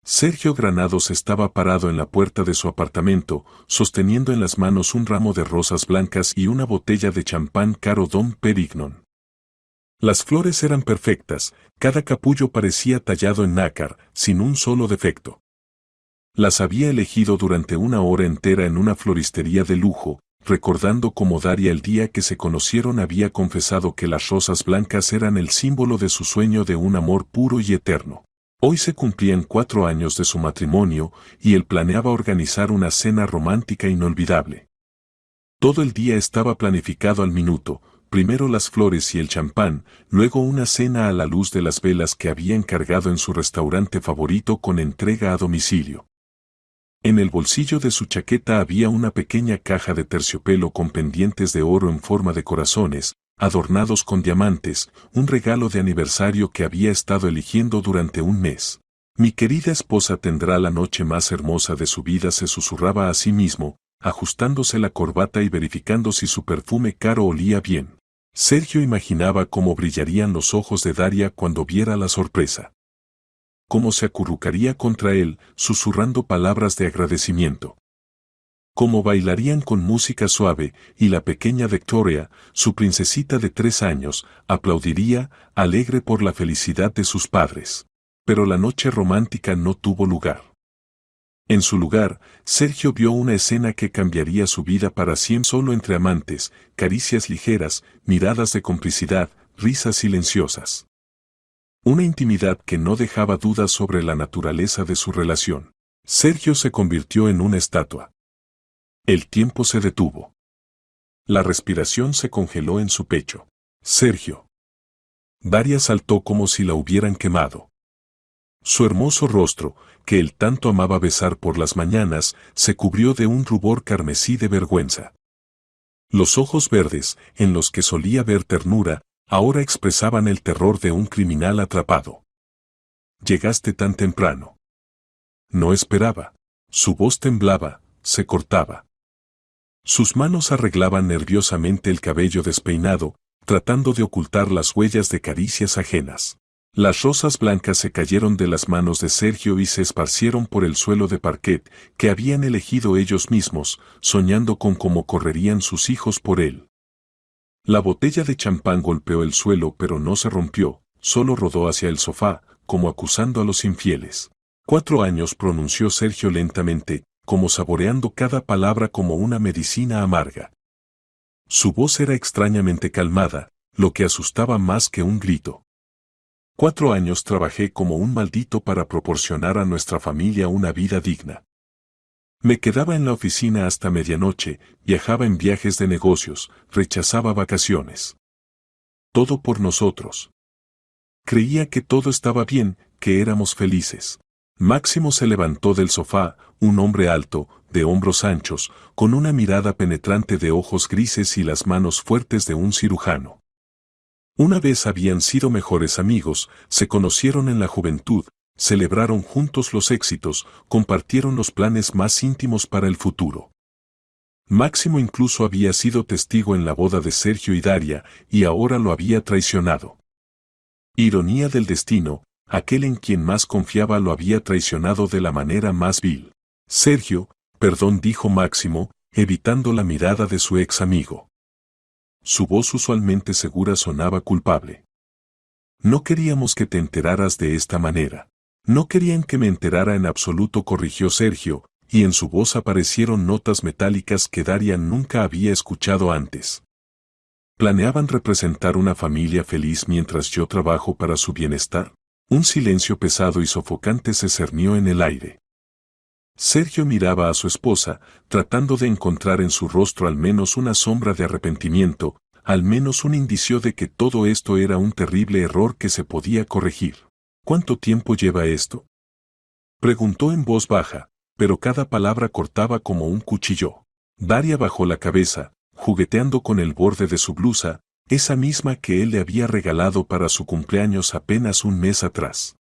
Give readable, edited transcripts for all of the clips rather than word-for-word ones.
Sergio Granados estaba parado en la puerta de su apartamento, sosteniendo en las manos un ramo de rosas blancas y una botella de champán caro Dom Perignon. Las flores eran perfectas, cada capullo parecía tallado en nácar, sin un solo defecto. Las había elegido durante una hora entera en una floristería de lujo, recordando cómo Daria el día que se conocieron había confesado que las rosas blancas eran el símbolo de su sueño de un amor puro y eterno. Hoy se cumplían 4 años de su matrimonio y él planeaba organizar una cena romántica inolvidable. Todo el día estaba planificado al minuto, primero las flores y el champán, luego una cena a la luz de las velas que había encargado en su restaurante favorito con entrega a domicilio. En el bolsillo de su chaqueta había una pequeña caja de terciopelo con pendientes de oro en forma de corazones, adornados con diamantes, un regalo de aniversario que había estado eligiendo durante un mes. Mi querida esposa tendrá la noche más hermosa de su vida, se susurraba a sí mismo, ajustándose la corbata y verificando si su perfume caro olía bien. Sergio imaginaba cómo brillarían los ojos de Daria cuando viera la sorpresa. Cómo se acurrucaría contra él, susurrando palabras de agradecimiento. Cómo bailarían con música suave, y la pequeña Victoria, su princesita de 3 años, aplaudiría, alegre por la felicidad de sus padres. Pero la noche romántica no tuvo lugar. En su lugar, Sergio vio una escena que cambiaría su vida para siempre. Solo entre amantes, caricias ligeras, miradas de complicidad, risas silenciosas. Una intimidad que no dejaba dudas sobre la naturaleza de su relación. Sergio se convirtió en una estatua. El tiempo se detuvo. La respiración se congeló en su pecho. Sergio. Daria saltó como si la hubieran quemado. Su hermoso rostro, que él tanto amaba besar por las mañanas, se cubrió de un rubor carmesí de vergüenza. Los ojos verdes, en los que solía ver ternura, ahora expresaban el terror de un criminal atrapado. Llegaste tan temprano. No esperaba. Su voz temblaba, se cortaba. Sus manos arreglaban nerviosamente el cabello despeinado, tratando de ocultar las huellas de caricias ajenas. Las rosas blancas se cayeron de las manos de Sergio y se esparcieron por el suelo de parquet que habían elegido ellos mismos, soñando con cómo correrían sus hijos por él. La botella de champán golpeó el suelo pero no se rompió, solo rodó hacia el sofá, como acusando a los infieles. 4 años, pronunció Sergio lentamente, como saboreando cada palabra como una medicina amarga. Su voz era extrañamente calmada, lo que asustaba más que un grito. 4 años trabajé como un maldito para proporcionar a nuestra familia una vida digna. Me quedaba en la oficina hasta medianoche, viajaba en viajes de negocios, rechazaba vacaciones. Todo por nosotros. Creía que todo estaba bien, que éramos felices. Máximo se levantó del sofá, un hombre alto, de hombros anchos, con una mirada penetrante de ojos grises y las manos fuertes de un cirujano. Una vez habían sido mejores amigos, se conocieron en la juventud, celebraron juntos los éxitos, compartieron los planes más íntimos para el futuro. Máximo incluso había sido testigo en la boda de Sergio y Daria, y ahora lo había traicionado. Ironía del destino, aquel en quien más confiaba lo había traicionado de la manera más vil. Sergio, perdón, dijo Máximo, evitando la mirada de su ex amigo. Su voz usualmente segura sonaba culpable. No queríamos que te enteraras de esta manera. No querían que me enterara en absoluto, corrigió Sergio, y en su voz aparecieron notas metálicas que Daria nunca había escuchado antes. ¿Planeaban representar una familia feliz mientras yo trabajo para su bienestar? Un silencio pesado y sofocante se cernió en el aire. Sergio miraba a su esposa, tratando de encontrar en su rostro al menos una sombra de arrepentimiento, al menos un indicio de que todo esto era un terrible error que se podía corregir. ¿Cuánto tiempo lleva esto?, preguntó en voz baja, pero cada palabra cortaba como un cuchillo. Daria bajó la cabeza, jugueteando con el borde de su blusa, esa misma que él le había regalado para su cumpleaños apenas un mes atrás.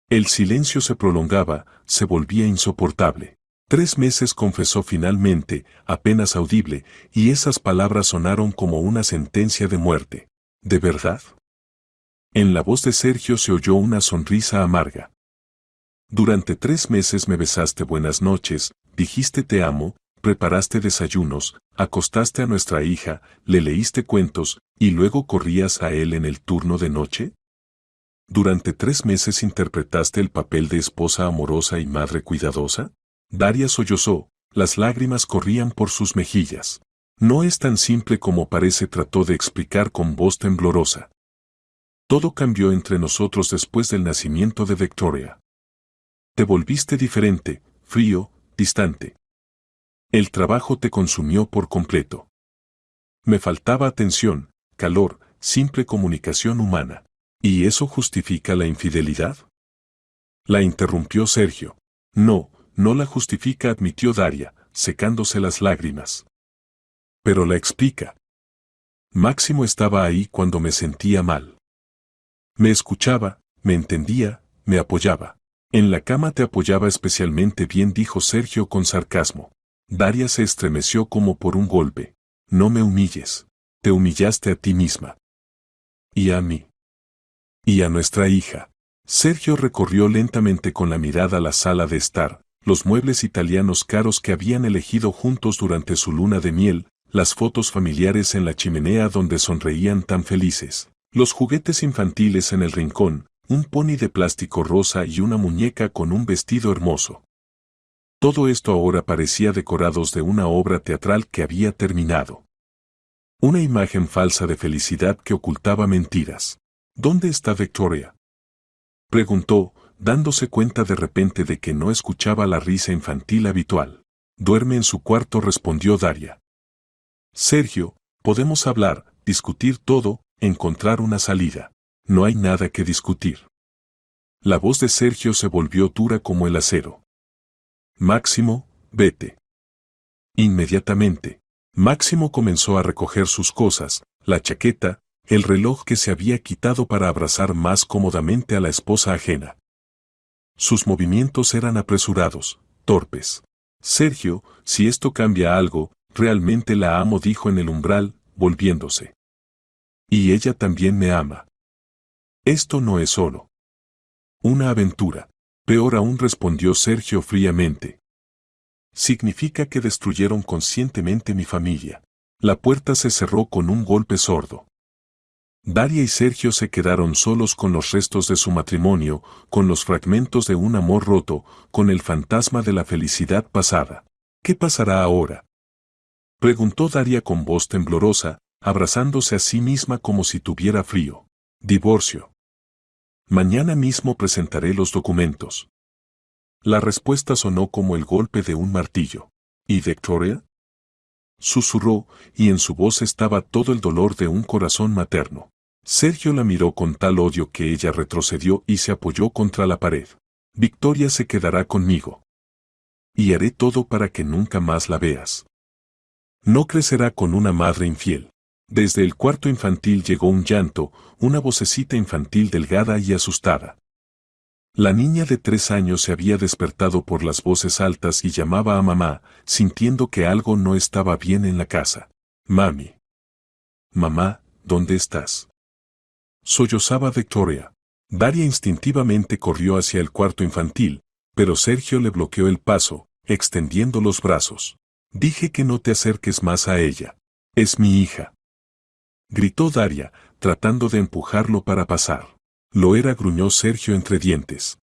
El silencio se prolongaba, se volvía insoportable. 3 meses, confesó finalmente, apenas audible, y esas palabras sonaron como una sentencia de muerte. ¿De verdad? En la voz de Sergio se oyó una sonrisa amarga. Durante 3 meses me besaste buenas noches, dijiste te amo, preparaste desayunos, acostaste a nuestra hija, le leíste cuentos, y luego corrías a él en el turno de noche. ¿Durante 3 meses interpretaste el papel de esposa amorosa y madre cuidadosa? Daria sollozó, las lágrimas corrían por sus mejillas. No es tan simple como parece, trató de explicar con voz temblorosa. Todo cambió entre nosotros después del nacimiento de Victoria. Te volviste diferente, frío, distante. El trabajo te consumió por completo. Me faltaba atención, calor, simple comunicación humana. ¿Y eso justifica la infidelidad? La interrumpió Sergio. No, no la justifica, admitió Daria, secándose las lágrimas. Pero la explica. Máximo estaba ahí cuando me sentía mal. Me escuchaba, me entendía, me apoyaba. En la cama te apoyaba especialmente bien, dijo Sergio con sarcasmo. Daria se estremeció como por un golpe. No me humilles. Te humillaste a ti misma. Y a mí. Y a nuestra hija. Sergio recorrió lentamente con la mirada la sala de estar, los muebles italianos caros que habían elegido juntos durante su luna de miel, las fotos familiares en la chimenea donde sonreían tan felices, los juguetes infantiles en el rincón, un pony de plástico rosa y una muñeca con un vestido hermoso. Todo esto ahora parecía decorados de una obra teatral que había terminado. Una imagen falsa de felicidad que ocultaba mentiras. ¿Dónde está Victoria?, preguntó, dándose cuenta de repente de que no escuchaba la risa infantil habitual. Duerme en su cuarto, respondió Daria. Sergio, podemos hablar, discutir todo, encontrar una salida. No hay nada que discutir. La voz de Sergio se volvió dura como el acero. Máximo, vete. Inmediatamente. Máximo comenzó a recoger sus cosas, la chaqueta, el reloj que se había quitado para abrazar más cómodamente a la esposa ajena. Sus movimientos eran apresurados, torpes. Sergio, si esto cambia algo, realmente la amo, dijo en el umbral, volviéndose. Y ella también me ama. Esto no es solo una aventura. Peor aún, respondió Sergio fríamente. Significa que destruyeron conscientemente mi familia. La puerta se cerró con un golpe sordo. Daria y Sergio se quedaron solos con los restos de su matrimonio, con los fragmentos de un amor roto, con el fantasma de la felicidad pasada. ¿Qué pasará ahora?, preguntó Daria con voz temblorosa, abrazándose a sí misma como si tuviera frío. Divorcio. Mañana mismo presentaré los documentos. La respuesta sonó como el golpe de un martillo. ¿Y Victoria?, susurró, y en su voz estaba todo el dolor de un corazón materno. Sergio la miró con tal odio que ella retrocedió y se apoyó contra la pared. Victoria se quedará conmigo. Y haré todo para que nunca más la veas. No crecerá con una madre infiel. Desde el cuarto infantil llegó un llanto, una vocecita infantil delgada y asustada. La niña de 3 años se había despertado por las voces altas y llamaba a mamá, sintiendo que algo no estaba bien en la casa. Mami. Mamá, ¿dónde estás?, sollozaba Victoria. Daria instintivamente corrió hacia el cuarto infantil, pero Sergio le bloqueó el paso, extendiendo los brazos. Dije que no te acerques más a ella. Es mi hija, gritó Daria, tratando de empujarlo para pasar. Lo era, gruñó Sergio entre dientes.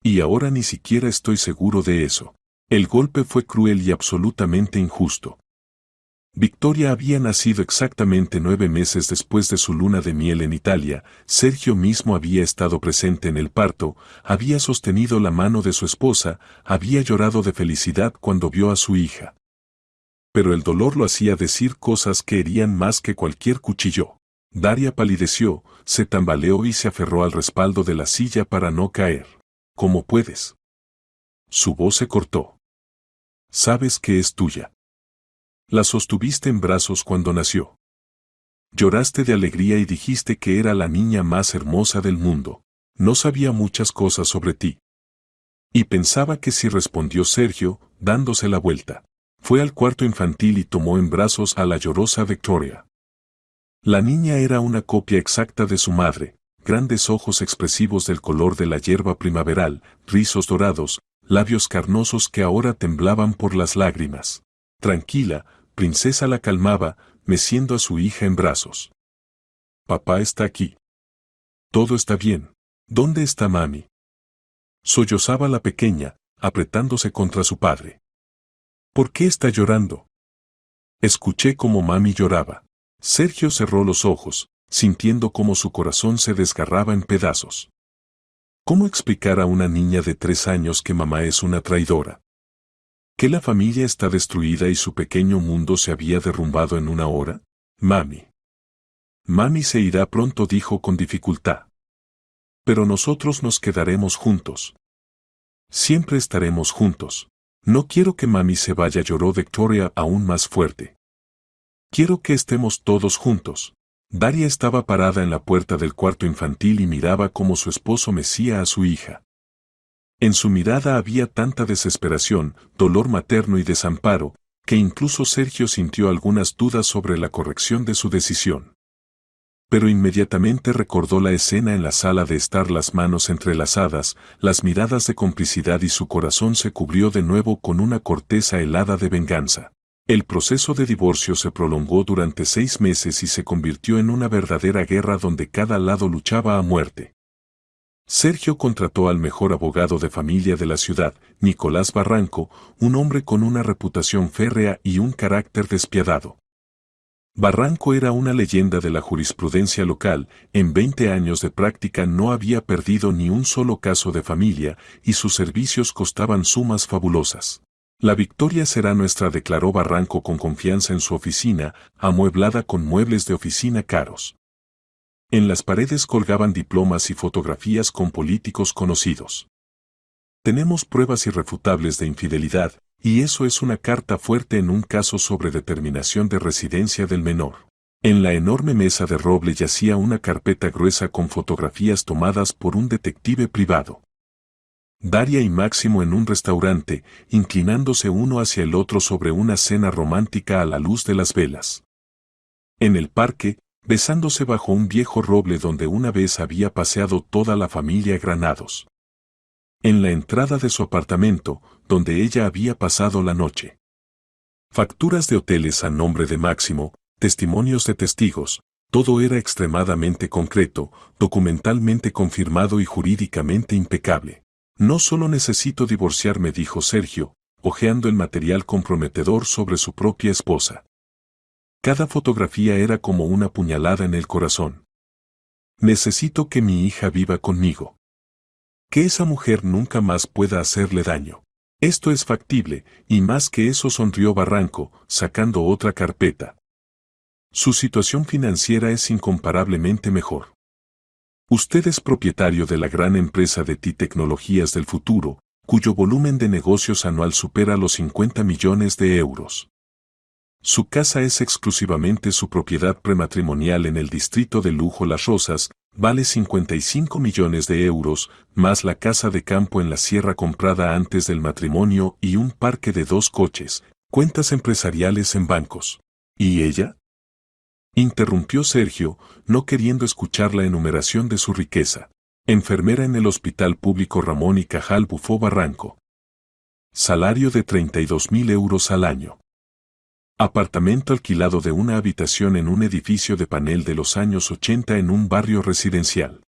Y ahora ni siquiera estoy seguro de eso. El golpe fue cruel y absolutamente injusto. Victoria había nacido exactamente 9 meses después de su luna de miel en Italia. Sergio mismo había estado presente en el parto, había sostenido la mano de su esposa, había llorado de felicidad cuando vio a su hija. Pero el dolor lo hacía decir cosas que herían más que cualquier cuchillo. Daria palideció, se tambaleó y se aferró al respaldo de la silla para no caer. ¿Cómo puedes? Su voz se cortó. Sabes que es tuya. La sostuviste en brazos cuando nació. Lloraste de alegría y dijiste que era la niña más hermosa del mundo. No sabía muchas cosas sobre ti. Y pensaba que sí, respondió Sergio, dándose la vuelta. Fue al cuarto infantil y tomó en brazos a la llorosa Victoria. La niña era una copia exacta de su madre, grandes ojos expresivos del color de la hierba primaveral, rizos dorados, labios carnosos que ahora temblaban por las lágrimas. Tranquila, princesa, la calmaba, meciendo a su hija en brazos. Papá está aquí. Todo está bien. ¿Dónde está mami? Sollozaba la pequeña, apretándose contra su padre. ¿Por qué está llorando? Escuché cómo mami lloraba. Sergio cerró los ojos, sintiendo cómo su corazón se desgarraba en pedazos. ¿Cómo explicar a una niña de 3 años que mamá es una traidora? ¿Que la familia está destruida y su pequeño mundo se había derrumbado en una hora? Mami. Mami se irá pronto, dijo con dificultad. Pero nosotros nos quedaremos juntos. Siempre estaremos juntos. No quiero que mami se vaya, lloró Victoria aún más fuerte. Quiero que estemos todos juntos. Daria estaba parada en la puerta del cuarto infantil y miraba cómo su esposo mecía a su hija. En su mirada había tanta desesperación, dolor materno y desamparo, que incluso Sergio sintió algunas dudas sobre la corrección de su decisión. Pero inmediatamente recordó la escena en la sala de estar, las manos entrelazadas, las miradas de complicidad, y su corazón se cubrió de nuevo con una corteza helada de venganza. El proceso de divorcio se prolongó durante 6 meses y se convirtió en una verdadera guerra donde cada lado luchaba a muerte. Sergio contrató al mejor abogado de familia de la ciudad, Nicolás Barranco, un hombre con una reputación férrea y un carácter despiadado. Barranco era una leyenda de la jurisprudencia local. En 20 años de práctica no había perdido ni un solo caso de familia, y sus servicios costaban sumas fabulosas. La victoria será nuestra, declaró Barranco con confianza en su oficina, amueblada con muebles de oficina caros. En las paredes colgaban diplomas y fotografías con políticos conocidos. Tenemos pruebas irrefutables de infidelidad, y eso es una carta fuerte en un caso sobre determinación de residencia del menor. En la enorme mesa de roble yacía una carpeta gruesa con fotografías tomadas por un detective privado. Daria y Máximo en un restaurante, inclinándose uno hacia el otro sobre una cena romántica a la luz de las velas. En el parque, besándose bajo un viejo roble donde una vez había paseado toda la familia Granados. En la entrada de su apartamento, donde ella había pasado la noche. Facturas de hoteles a nombre de Máximo, testimonios de testigos, todo era extremadamente concreto, documentalmente confirmado y jurídicamente impecable. No solo necesito divorciarme, dijo Sergio, hojeando el material comprometedor sobre su propia esposa. Cada fotografía era como una puñalada en el corazón. Necesito que mi hija viva conmigo. Que esa mujer nunca más pueda hacerle daño. Esto es factible, y más que eso, sonrió Barranco, sacando otra carpeta. Su situación financiera es incomparablemente mejor. Usted es propietario de la gran empresa de Tecnologías del Futuro, cuyo volumen de negocios anual supera los 50 millones de euros. Su casa es exclusivamente su propiedad prematrimonial en el distrito de lujo Las Rosas, vale 55 millones de euros, más la casa de campo en la sierra comprada antes del matrimonio y un parque de 2 coches, cuentas empresariales en bancos. ¿Y ella?, interrumpió Sergio, no queriendo escuchar la enumeración de su riqueza. Enfermera en el Hospital Público Ramón y Cajal, bufó Barranco. Salario de 32.000 euros al año. Apartamento alquilado de una habitación en un edificio de panel de los años 80 en un barrio residencial.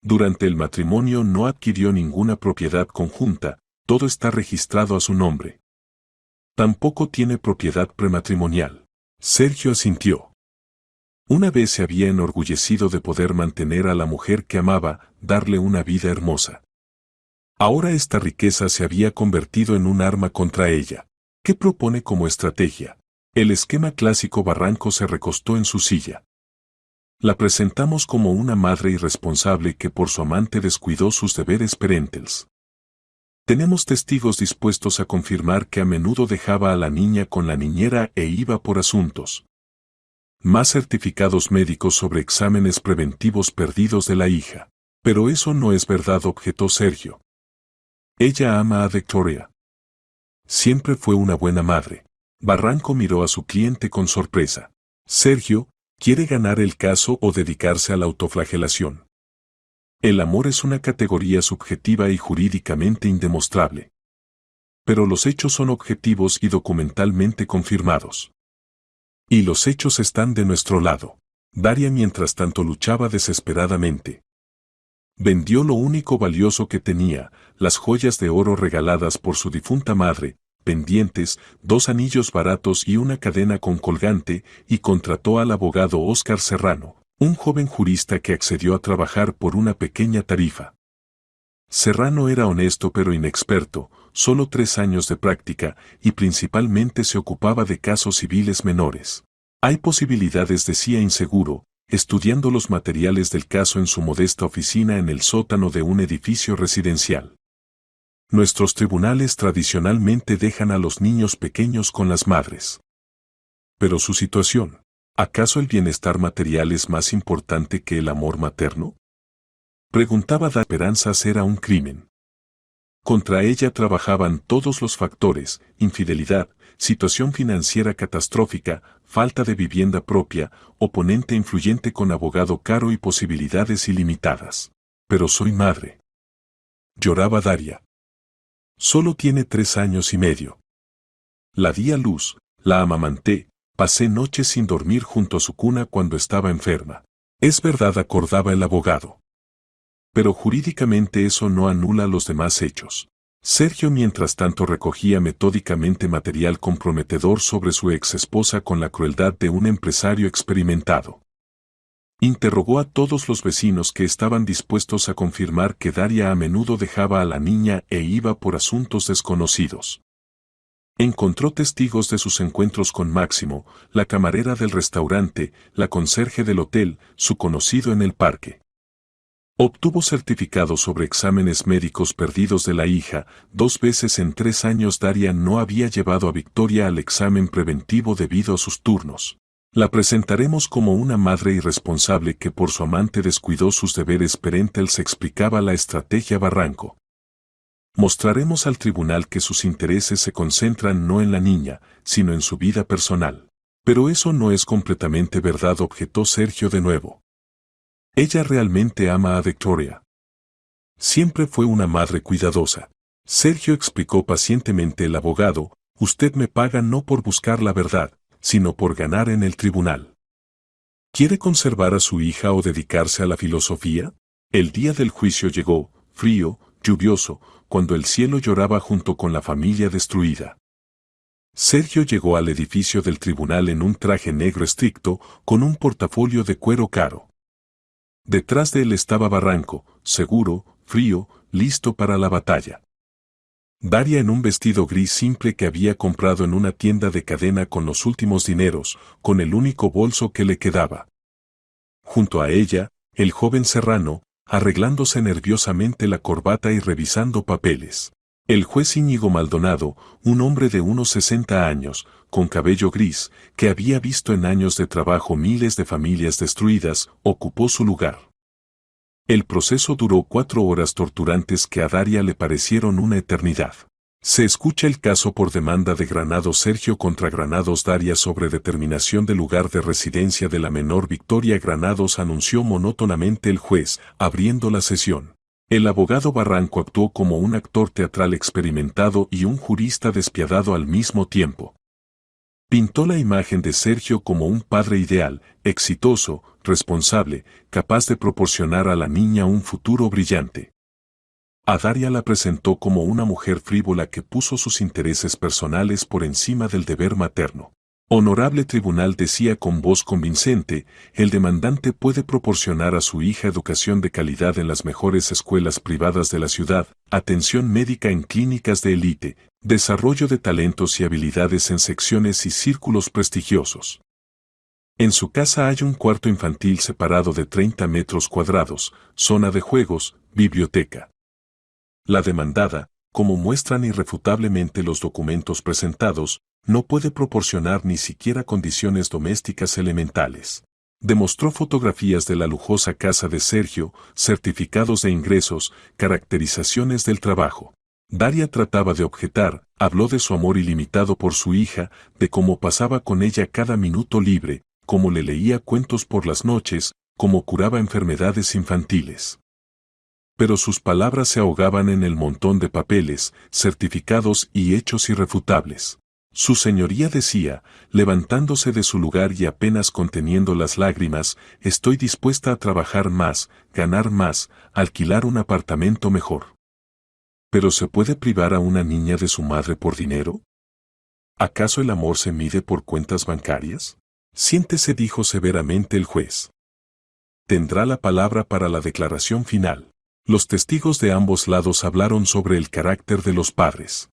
Durante el matrimonio no adquirió ninguna propiedad conjunta, todo está registrado a su nombre. Tampoco tiene propiedad prematrimonial. Sergio asintió. Una vez se había enorgullecido de poder mantener a la mujer que amaba, darle una vida hermosa. Ahora esta riqueza se había convertido en un arma contra ella. ¿Qué propone como estrategia? El esquema clásico. Barranco se recostó en su silla. La presentamos como una madre irresponsable que por su amante descuidó sus deberes parentales. Tenemos testigos dispuestos a confirmar que a menudo dejaba a la niña con la niñera e iba por asuntos. Más certificados médicos sobre exámenes preventivos perdidos de la hija. Pero eso no es verdad, objetó Sergio. Ella ama a Victoria. Siempre fue una buena madre. Barranco miró a su cliente con sorpresa. Sergio, ¿quiere ganar el caso o dedicarse a la autoflagelación? El amor es una categoría subjetiva y jurídicamente indemostrable. Pero los hechos son objetivos y documentalmente confirmados. Y los hechos están de nuestro lado. Daria mientras tanto luchaba desesperadamente. Vendió lo único valioso que tenía, las joyas de oro regaladas por su difunta madre, pendientes, 2 anillos baratos y una cadena con colgante, y contrató al abogado Óscar Serrano, un joven jurista que accedió a trabajar por una pequeña tarifa. Serrano era honesto pero inexperto, solo 3 años de práctica, y principalmente se ocupaba de casos civiles menores. Hay posibilidades, decía inseguro, estudiando los materiales del caso en su modesta oficina en el sótano de un edificio residencial. Nuestros tribunales tradicionalmente dejan a los niños pequeños con las madres. Pero su situación, ¿acaso el bienestar material es más importante que el amor materno? Preguntaba. ¿Da esperanzas era un crimen? Contra ella trabajaban todos los factores: infidelidad, situación financiera catastrófica, falta de vivienda propia, oponente influyente con abogado caro y posibilidades ilimitadas. Pero soy madre. Lloraba Daria. Solo tiene 3 años y medio. La di a luz, la amamanté, pasé noches sin dormir junto a su cuna cuando estaba enferma. Es verdad, acordaba el abogado. Pero jurídicamente eso no anula los demás hechos. Sergio mientras tanto recogía metódicamente material comprometedor sobre su ex esposa con la crueldad de un empresario experimentado. Interrogó a todos los vecinos que estaban dispuestos a confirmar que Daria a menudo dejaba a la niña e iba por asuntos desconocidos. Encontró testigos de sus encuentros con Máximo, la camarera del restaurante, la conserje del hotel, su conocido en el parque. Obtuvo certificados sobre exámenes médicos perdidos de la hija. 2 veces en 3 años Daria no había llevado a Victoria al examen preventivo debido a sus turnos. La presentaremos como una madre irresponsable que por su amante descuidó sus deberes parentales, se explicaba la estrategia Barranco. Mostraremos al tribunal que sus intereses se concentran no en la niña, sino en su vida personal. Pero eso no es completamente verdad, objetó Sergio de nuevo. Ella realmente ama a Victoria. Siempre fue una madre cuidadosa. Sergio, explicó pacientemente el abogado, usted me paga no por buscar la verdad, sino por ganar en el tribunal. ¿Quiere conservar a su hija o dedicarse a la filosofía? El día del juicio llegó, frío, lluvioso, cuando el cielo lloraba junto con la familia destruida. Sergio llegó al edificio del tribunal en un traje negro estricto, con un portafolio de cuero caro. Detrás de él estaba Barranco, seguro, frío, listo para la batalla. Daria en un vestido gris simple que había comprado en una tienda de cadena con los últimos dineros, con el único bolso que le quedaba. Junto a ella, el joven Serrano, arreglándose nerviosamente la corbata y revisando papeles. El juez Íñigo Maldonado, un hombre de unos 60 años, con cabello gris, que había visto en años de trabajo miles de familias destruidas, ocupó su lugar. El proceso duró 4 horas torturantes que a Daria le parecieron una eternidad. Se escucha el caso por demanda de Granados Sergio contra Granados Daria sobre determinación del lugar de residencia de la menor Victoria Granados, anunció monótonamente el juez, abriendo la sesión. El abogado Barranco actuó como un actor teatral experimentado y un jurista despiadado al mismo tiempo. Pintó la imagen de Sergio como un padre ideal, exitoso, responsable, capaz de proporcionar a la niña un futuro brillante. A Daria la presentó como una mujer frívola que puso sus intereses personales por encima del deber materno. Honorable tribunal, decía con voz convincente, el demandante puede proporcionar a su hija educación de calidad en las mejores escuelas privadas de la ciudad, atención médica en clínicas de élite, desarrollo de talentos y habilidades en secciones y círculos prestigiosos. En su casa hay un cuarto infantil separado de 30 metros cuadrados, zona de juegos, biblioteca. La demandada, como muestran irrefutablemente los documentos presentados, no puede proporcionar ni siquiera condiciones domésticas elementales. Demostró fotografías de la lujosa casa de Sergio, certificados de ingresos, caracterizaciones del trabajo. Daria trataba de objetar, habló de su amor ilimitado por su hija, de cómo pasaba con ella cada minuto libre, cómo le leía cuentos por las noches, cómo curaba enfermedades infantiles. pero sus palabras se ahogaban en el montón de papeles, certificados y hechos irrefutables. Su señoría decía, levantándose de su lugar y apenas conteniendo las lágrimas, estoy dispuesta a trabajar más, ganar más, alquilar un apartamento mejor. ¿Pero se puede privar a una niña de su madre por dinero? ¿Acaso el amor se mide por cuentas bancarias? Siéntese, dijo severamente el juez. Tendrá la palabra para la declaración final. Los testigos de ambos lados hablaron sobre el carácter de los padres.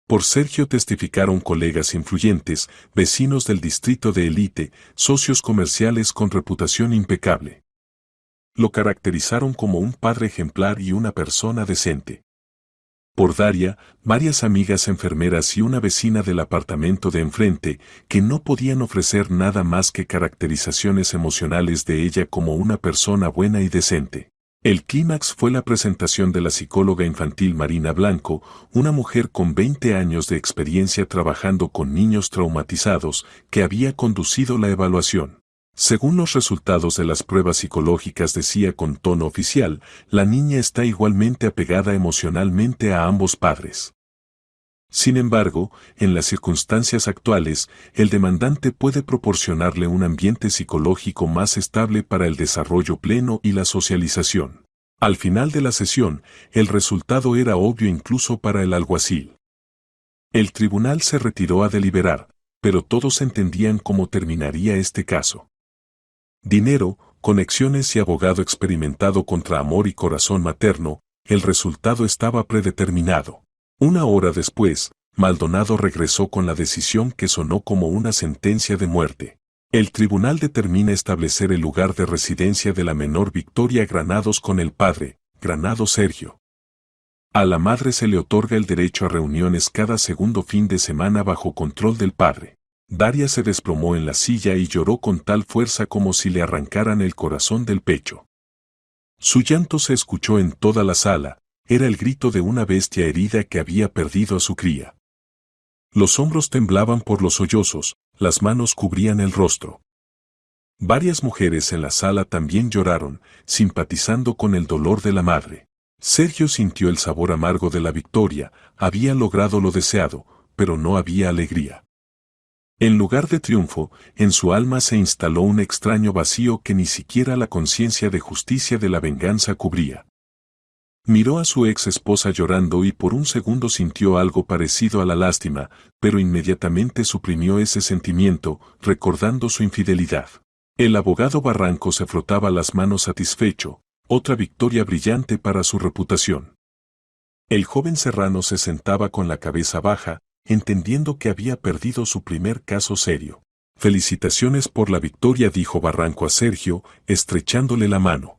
Por Sergio testificaron colegas influyentes, vecinos del distrito de élite, socios comerciales con reputación impecable. Lo caracterizaron como un padre ejemplar y una persona decente. Por Daria, varias amigas enfermeras y una vecina del apartamento de enfrente, que no podían ofrecer nada más que caracterizaciones emocionales de ella como una persona buena y decente. El clímax fue la presentación de la psicóloga infantil Marina Blanco, una mujer con 20 años de experiencia trabajando con niños traumatizados, que había conducido la evaluación. Según los resultados de las pruebas psicológicas, decía con tono oficial, la niña está igualmente apegada emocionalmente a ambos padres. Sin embargo, en las circunstancias actuales, el demandante puede proporcionarle un ambiente psicológico más estable para el desarrollo pleno y la socialización. Al final de la sesión, el resultado era obvio incluso para el alguacil. El tribunal se retiró a deliberar, pero todos entendían cómo terminaría este caso. Dinero, conexiones y abogado experimentado contra amor y corazón materno, el resultado estaba predeterminado. Una hora después, Maldonado regresó con la decisión que sonó como una sentencia de muerte. El tribunal determina establecer el lugar de residencia de la menor Victoria Granados con el padre, Granados Sergio. A la madre se le otorga el derecho a reuniones cada segundo fin de semana bajo control del padre. Daria se desplomó en la silla y lloró con tal fuerza como si le arrancaran el corazón del pecho. Su llanto se escuchó en toda la sala, era el grito de una bestia herida que había perdido a su cría. Los hombros temblaban por los sollozos, las manos cubrían el rostro. Varias mujeres en la sala también lloraron, simpatizando con el dolor de la madre. Sergio sintió el sabor amargo de la victoria, había logrado lo deseado, pero no había alegría. En lugar de triunfo, en su alma se instaló un extraño vacío que ni siquiera la conciencia de justicia de la venganza cubría. Miró a su ex esposa llorando y por un segundo sintió algo parecido a la lástima, pero inmediatamente suprimió ese sentimiento, recordando su infidelidad. El abogado Barranco se frotaba las manos satisfecho, otra victoria brillante para su reputación. El joven Serrano se sentaba con la cabeza baja, entendiendo que había perdido su primer caso serio. Felicitaciones por la victoria, dijo Barranco a Sergio, estrechándole la mano.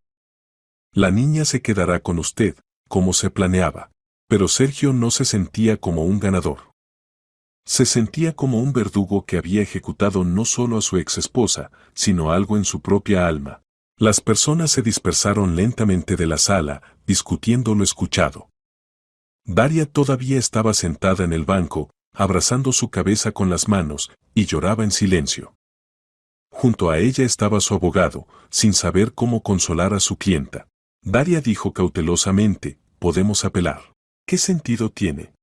La niña se quedará con usted, como se planeaba. Pero Sergio no se sentía como un ganador. Se sentía como un verdugo que había ejecutado no solo a su exesposa, sino algo en su propia alma. Las personas se dispersaron lentamente de la sala, discutiendo lo escuchado. Daria todavía estaba sentada en el banco, abrazando su cabeza con las manos, y lloraba en silencio. Junto a ella estaba su abogado, sin saber cómo consolar a su clienta. Daria dijo cautelosamente, «Podemos apelar». «¿Qué sentido tiene?»,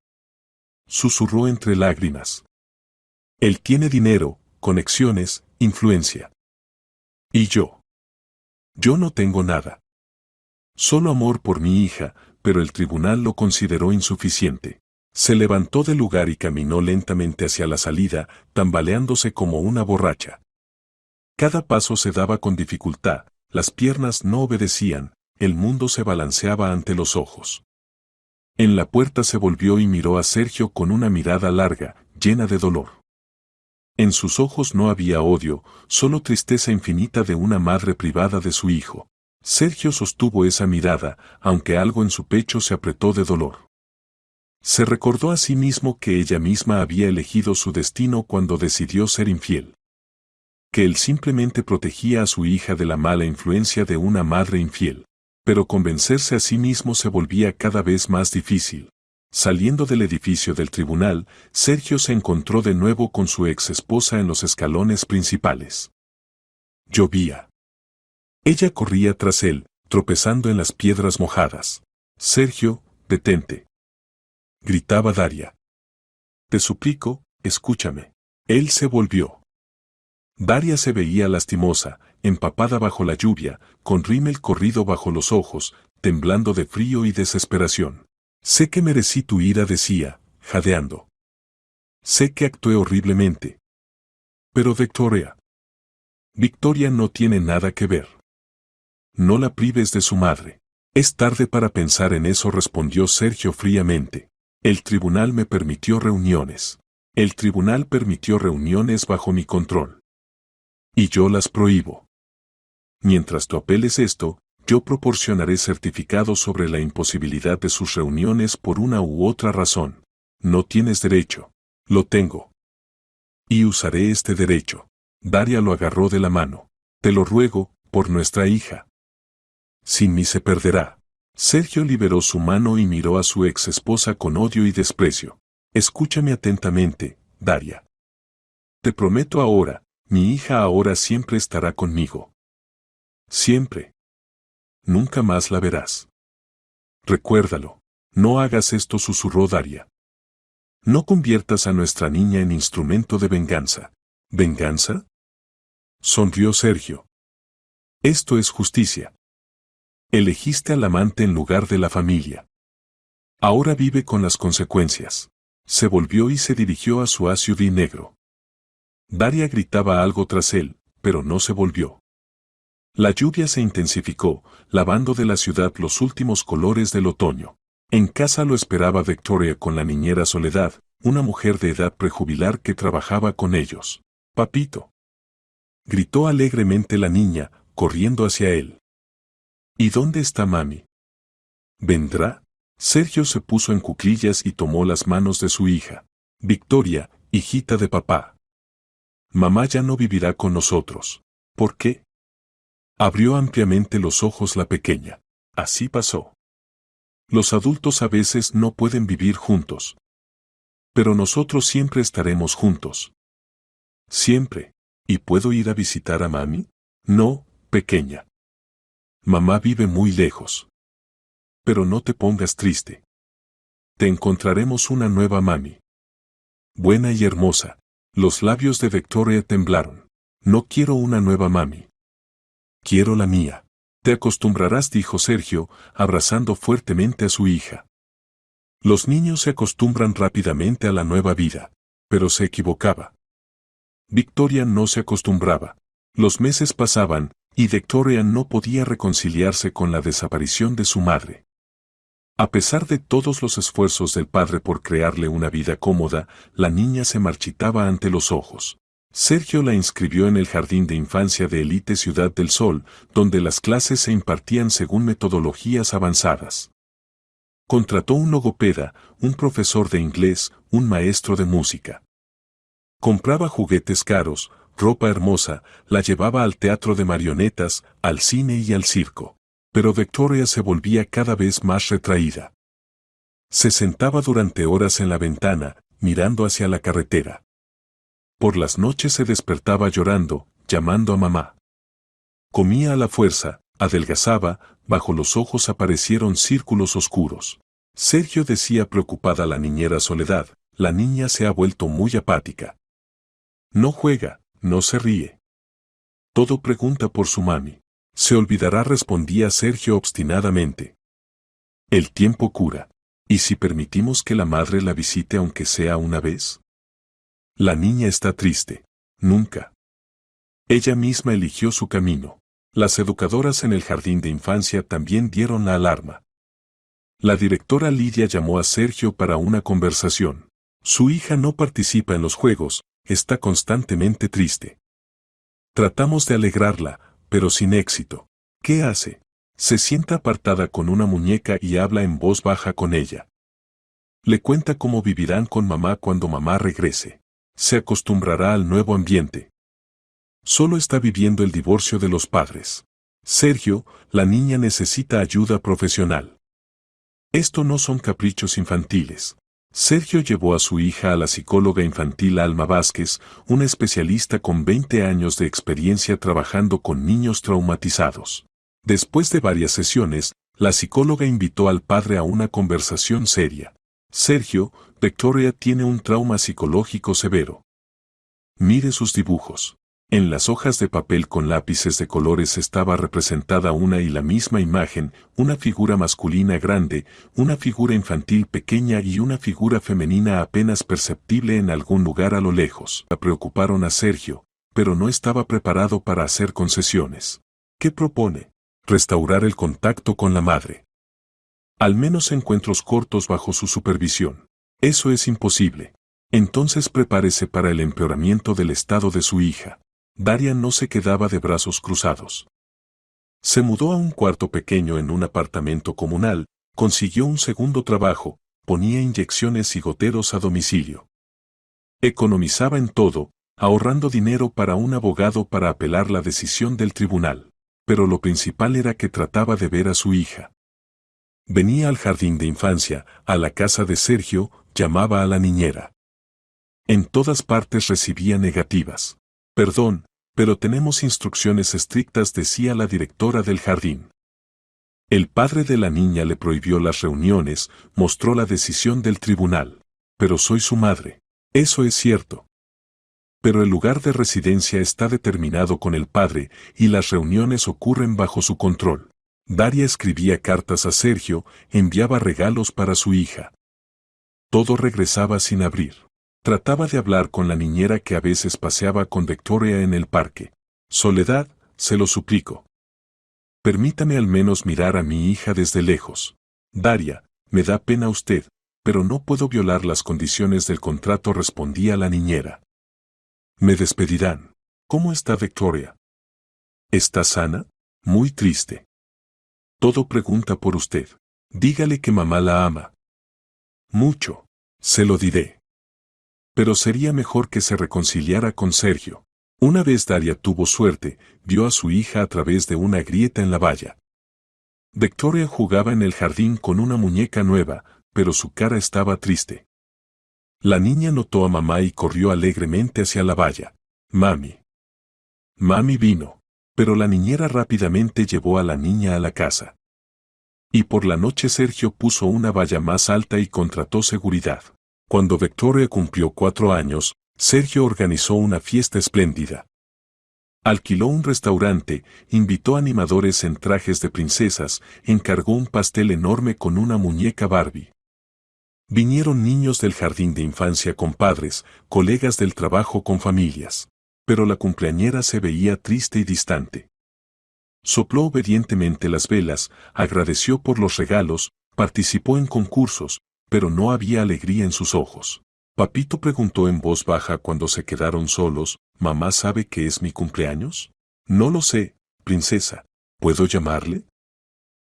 susurró entre lágrimas. «Él tiene dinero, conexiones, influencia. ¿Y yo? Yo no tengo nada. Solo amor por mi hija», pero el tribunal lo consideró insuficiente. Se levantó del lugar y caminó lentamente hacia la salida, tambaleándose como una borracha. Cada paso se daba con dificultad, las piernas no obedecían, el mundo se balanceaba ante los ojos. En la puerta se volvió y miró a Sergio con una mirada larga, llena de dolor. En sus ojos no había odio, solo tristeza infinita de una madre privada de su hijo. Sergio sostuvo esa mirada, aunque algo en su pecho se apretó de dolor. Se recordó a sí mismo que ella misma había elegido su destino cuando decidió ser infiel. Que él simplemente protegía a su hija de la mala influencia de una madre infiel. Pero convencerse a sí mismo se volvía cada vez más difícil. Saliendo del edificio del tribunal, Sergio se encontró de nuevo con su ex esposa en los escalones principales. Llovía. Ella corría tras él, tropezando en las piedras mojadas. Sergio, detente, gritaba Daria. Te suplico, escúchame. Él se volvió. Daria se veía lastimosa, empapada bajo la lluvia, con rímel corrido bajo los ojos, temblando de frío y desesperación. Sé que merecí tu ira, decía, jadeando. Sé que actué horriblemente. Pero Victoria no tiene nada que ver. No la prives de su madre. Es tarde para pensar en eso, respondió Sergio fríamente. El tribunal me permitió reuniones. El tribunal permitió reuniones bajo mi control. Y yo las prohíbo. Mientras tú apeles esto, yo proporcionaré certificados sobre la imposibilidad de sus reuniones por una u otra razón. No tienes derecho. Lo tengo. Y usaré este derecho. Daria lo agarró de la mano. Te lo ruego, por nuestra hija. Sin mí se perderá. Sergio liberó su mano y miró a su ex esposa con odio y desprecio. Escúchame atentamente, Daria. Te prometo ahora, mi hija ahora siempre estará conmigo. Siempre. Nunca más la verás. Recuérdalo. No hagas esto, susurró Daria. No conviertas a nuestra niña en instrumento de venganza. ¿Venganza? Sonrió Sergio. Esto es justicia. Elegiste al amante en lugar de la familia. Ahora vive con las consecuencias. Se volvió y se dirigió a su SUV negro. Daria gritaba algo tras él, pero no se volvió. La lluvia se intensificó, lavando de la ciudad los últimos colores del otoño. En casa lo esperaba Victoria con la niñera Soledad, una mujer de edad prejubilar que trabajaba con ellos. Papito. Gritó alegremente la niña, corriendo hacia él. ¿Y dónde está mami? ¿Vendrá? Sergio se puso en cuclillas y tomó las manos de su hija. Victoria, hijita de papá. Mamá ya no vivirá con nosotros. ¿Por qué? Abrió ampliamente los ojos la pequeña. Así pasó. Los adultos a veces no pueden vivir juntos. Pero nosotros siempre estaremos juntos. Siempre. ¿Y puedo ir a visitar a mami? No, pequeña. Mamá vive muy lejos. Pero no te pongas triste. Te encontraremos una nueva mami. Buena y hermosa. Los labios de Victoria temblaron. No quiero una nueva mami. Quiero la mía. Te acostumbrarás, dijo Sergio, abrazando fuertemente a su hija. Los niños se acostumbran rápidamente a la nueva vida, pero se equivocaba. Victoria no se acostumbraba. Los meses pasaban, y Victoria no podía reconciliarse con la desaparición de su madre. A pesar de todos los esfuerzos del padre por crearle una vida cómoda, la niña se marchitaba ante los ojos. Sergio la inscribió en el jardín de infancia de élite Ciudad del Sol, donde las clases se impartían según metodologías avanzadas. Contrató un logopeda, un profesor de inglés, un maestro de música. Compraba juguetes caros, ropa hermosa, la llevaba al teatro de marionetas, al cine y al circo. Pero Victoria se volvía cada vez más retraída. Se sentaba durante horas en la ventana, mirando hacia la carretera. Por las noches se despertaba llorando, llamando a mamá. Comía a la fuerza, adelgazaba, bajo los ojos aparecieron círculos oscuros. Sergio decía preocupada a la niñera Soledad, la niña se ha vuelto muy apática. No juega, no se ríe. Todo pregunta por su mami. Se olvidará, respondía Sergio obstinadamente. El tiempo cura. ¿Y si permitimos que la madre la visite aunque sea una vez? La niña está triste. Nunca. Ella misma eligió su camino. Las educadoras en el jardín de infancia también dieron la alarma. La directora Lidia llamó a Sergio para una conversación. Su hija no participa en los juegos, está constantemente triste. Tratamos de alegrarla, pero sin éxito. ¿Qué hace? Se sienta apartada con una muñeca y habla en voz baja con ella. Le cuenta cómo vivirán con mamá cuando mamá regrese. Se acostumbrará al nuevo ambiente. Solo está viviendo el divorcio de los padres. Sergio, la niña necesita ayuda profesional. Esto no son caprichos infantiles. Sergio llevó a su hija a la psicóloga infantil Alma Vázquez, una especialista con 20 años de experiencia trabajando con niños traumatizados. Después de varias sesiones, la psicóloga invitó al padre a una conversación seria. Sergio, Victoria tiene un trauma psicológico severo. Mire sus dibujos. En las hojas de papel con lápices de colores estaba representada una y la misma imagen, una figura masculina grande, una figura infantil pequeña y una figura femenina apenas perceptible en algún lugar a lo lejos. Preocuparon a Sergio, pero no estaba preparado para hacer concesiones. ¿Qué propone? Restaurar el contacto con la madre. Al menos encuentros cortos bajo su supervisión. Eso es imposible. Entonces prepárese para el empeoramiento del estado de su hija. Daria no se quedaba de brazos cruzados. Se mudó a un cuarto pequeño en un apartamento comunal, consiguió un segundo trabajo, ponía inyecciones y goteros a domicilio. Economizaba en todo, ahorrando dinero para un abogado para apelar la decisión del tribunal. Pero lo principal era que trataba de ver a su hija. Venía al jardín de infancia, a la casa de Sergio, llamaba a la niñera. En todas partes recibía negativas. Perdón, pero tenemos instrucciones estrictas, decía la directora del jardín. El padre de la niña le prohibió las reuniones, mostró la decisión del tribunal. Pero soy su madre. Eso es cierto. Pero el lugar de residencia está determinado con el padre y las reuniones ocurren bajo su control. Daria escribía cartas a Sergio, enviaba regalos para su hija. Todo regresaba sin abrir. Trataba de hablar con la niñera que a veces paseaba con Victoria en el parque. Soledad, se lo suplico. Permítame al menos mirar a mi hija desde lejos. Daria, me da pena usted, pero no puedo violar las condiciones del contrato, respondía la niñera. Me despedirán. ¿Cómo está Victoria? ¿Está sana? Muy triste. Todo pregunta por usted. Dígale que mamá la ama. Mucho. Se lo diré. Pero sería mejor que se reconciliara con Sergio. Una vez Daria tuvo suerte, vio a su hija a través de una grieta en la valla. Victoria jugaba en el jardín con una muñeca nueva, pero su cara estaba triste. La niña notó a mamá y corrió alegremente hacia la valla. Mami. Mami vino. Pero la niñera rápidamente llevó a la niña a la casa. Y por la noche Sergio puso una valla más alta y contrató seguridad. Cuando Victoria cumplió 4 años, Sergio organizó una fiesta espléndida. Alquiló un restaurante, invitó animadores en trajes de princesas, encargó un pastel enorme con una muñeca Barbie. Vinieron niños del jardín de infancia con padres, colegas del trabajo con familias. Pero la cumpleañera se veía triste y distante. Sopló obedientemente las velas, agradeció por los regalos, participó en concursos, pero no había alegría en sus ojos. Papito preguntó en voz baja cuando se quedaron solos, ¿mamá sabe que es mi cumpleaños? No lo sé, princesa. ¿Puedo llamarle?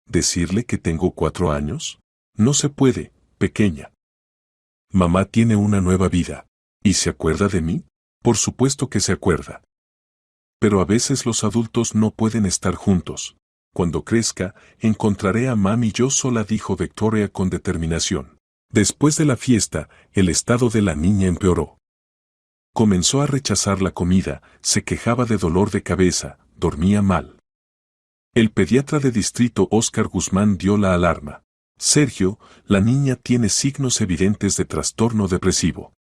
¿Decirle que tengo 4 años? No se puede, pequeña. Mamá tiene una nueva vida. ¿Y se acuerda de mí? Por supuesto que se acuerda. Pero a veces los adultos no pueden estar juntos. Cuando crezca, encontraré a mami yo sola, dijo Victoria con determinación. Después de la fiesta, el estado de la niña empeoró. Comenzó a rechazar la comida, se quejaba de dolor de cabeza, dormía mal. El pediatra de distrito Óscar Guzmán dio la alarma. Sergio, la niña tiene signos evidentes de trastorno depresivo.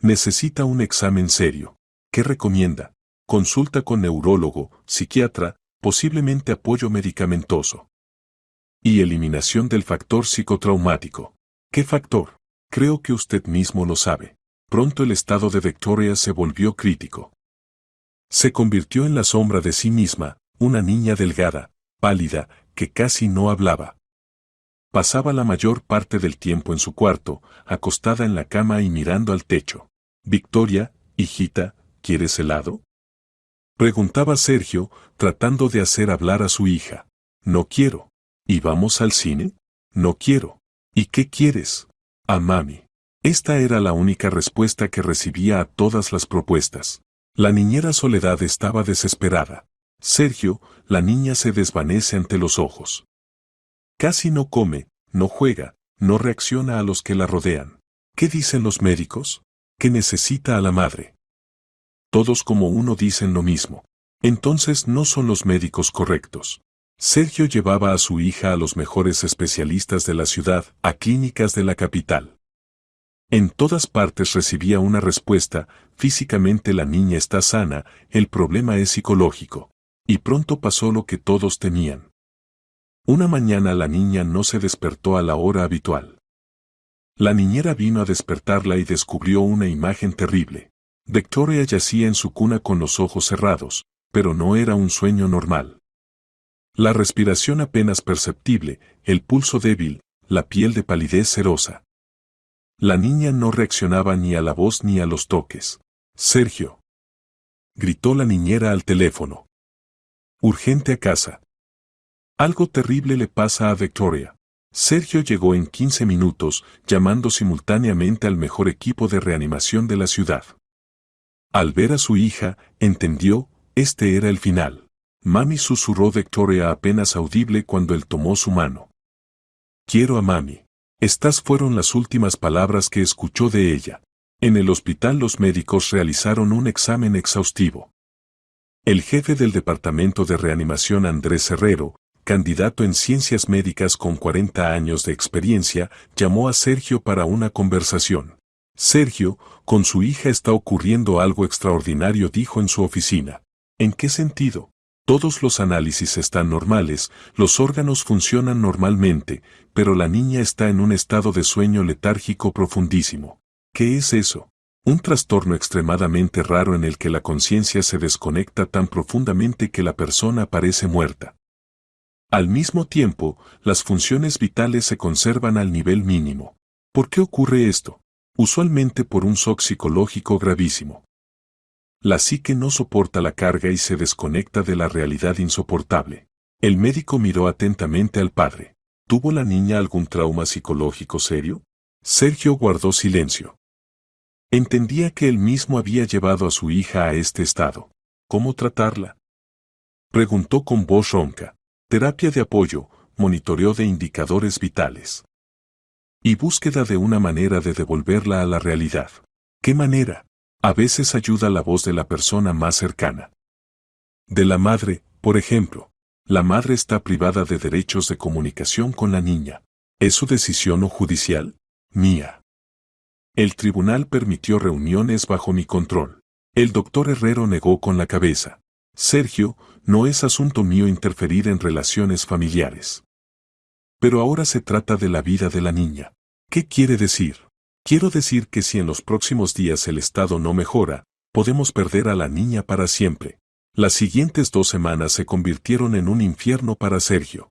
Necesita un examen serio. ¿Qué recomienda? Consulta con neurólogo, psiquiatra, posiblemente apoyo medicamentoso. Y eliminación del factor psicotraumático. ¿Qué factor? Creo que usted mismo lo sabe. Pronto el estado de Victoria se volvió crítico. Se convirtió en la sombra de sí misma, una niña delgada, pálida, que casi no hablaba. Pasaba la mayor parte del tiempo en su cuarto, acostada en la cama y mirando al techo. Victoria, hijita, ¿quieres helado? Preguntaba Sergio, tratando de hacer hablar a su hija. No quiero. ¿Y vamos al cine? No quiero. ¿Y qué quieres? A mami. Esta era la única respuesta que recibía a todas las propuestas. La niñera Soledad estaba desesperada. Sergio, la niña se desvanece ante los ojos. Casi no come, no juega, no reacciona a los que la rodean. ¿Qué dicen los médicos? Que necesita a la madre. Todos como uno dicen lo mismo. Entonces no son los médicos correctos. Sergio llevaba a su hija a los mejores especialistas de la ciudad, a clínicas de la capital. En todas partes recibía una respuesta: físicamente la niña está sana, el problema es psicológico. Y pronto pasó lo que todos temían. Una mañana la niña no se despertó a la hora habitual. La niñera vino a despertarla y descubrió una imagen terrible. Victoria yacía en su cuna con los ojos cerrados, pero no era un sueño normal. La respiración apenas perceptible, el pulso débil, la piel de palidez cerosa. La niña no reaccionaba ni a la voz ni a los toques. «Sergio», gritó la niñera al teléfono. «Urgente a casa. Algo terrible le pasa a Victoria». Sergio llegó en 15 minutos, llamando simultáneamente al mejor equipo de reanimación de la ciudad. Al ver a su hija, entendió, este era el final. «Mami», susurró Victoria apenas audible cuando él tomó su mano. «Quiero a mami». Estas fueron las últimas palabras que escuchó de ella. En el hospital los médicos realizaron un examen exhaustivo. El jefe del departamento de reanimación, Andrés Herrero, candidato en ciencias médicas con 40 años de experiencia, llamó a Sergio para una conversación. «Sergio, con su hija está ocurriendo algo extraordinario», dijo en su oficina. «¿En qué sentido?» «Todos los análisis están normales, los órganos funcionan normalmente, pero la niña está en un estado de sueño letárgico profundísimo». «¿Qué es eso?» «Un trastorno extremadamente raro en el que la conciencia se desconecta tan profundamente que la persona parece muerta. Al mismo tiempo, las funciones vitales se conservan al nivel mínimo». «¿Por qué ocurre esto?» «Usualmente por un shock psicológico gravísimo. La psique no soporta la carga y se desconecta de la realidad insoportable». El médico miró atentamente al padre. «¿Tuvo la niña algún trauma psicológico serio?» Sergio guardó silencio. Entendía que él mismo había llevado a su hija a este estado. «¿Cómo tratarla?», preguntó con voz ronca. «Terapia de apoyo, monitoreo de indicadores vitales. Y búsqueda de una manera de devolverla a la realidad». «¿Qué manera?». «A veces ayuda la voz de la persona más cercana. De la madre, por ejemplo. La madre está privada de derechos de comunicación con la niña. ¿Es su decisión o judicial?». «Mía. El tribunal permitió reuniones bajo mi control». El doctor Herrero negó con la cabeza. «Sergio, no es asunto mío interferir en relaciones familiares. Pero ahora se trata de la vida de la niña». «¿Qué quiere decir?». «Quiero decir que si en los próximos días el estado no mejora, podemos perder a la niña para siempre». Las siguientes 2 semanas se convirtieron en un infierno para Sergio.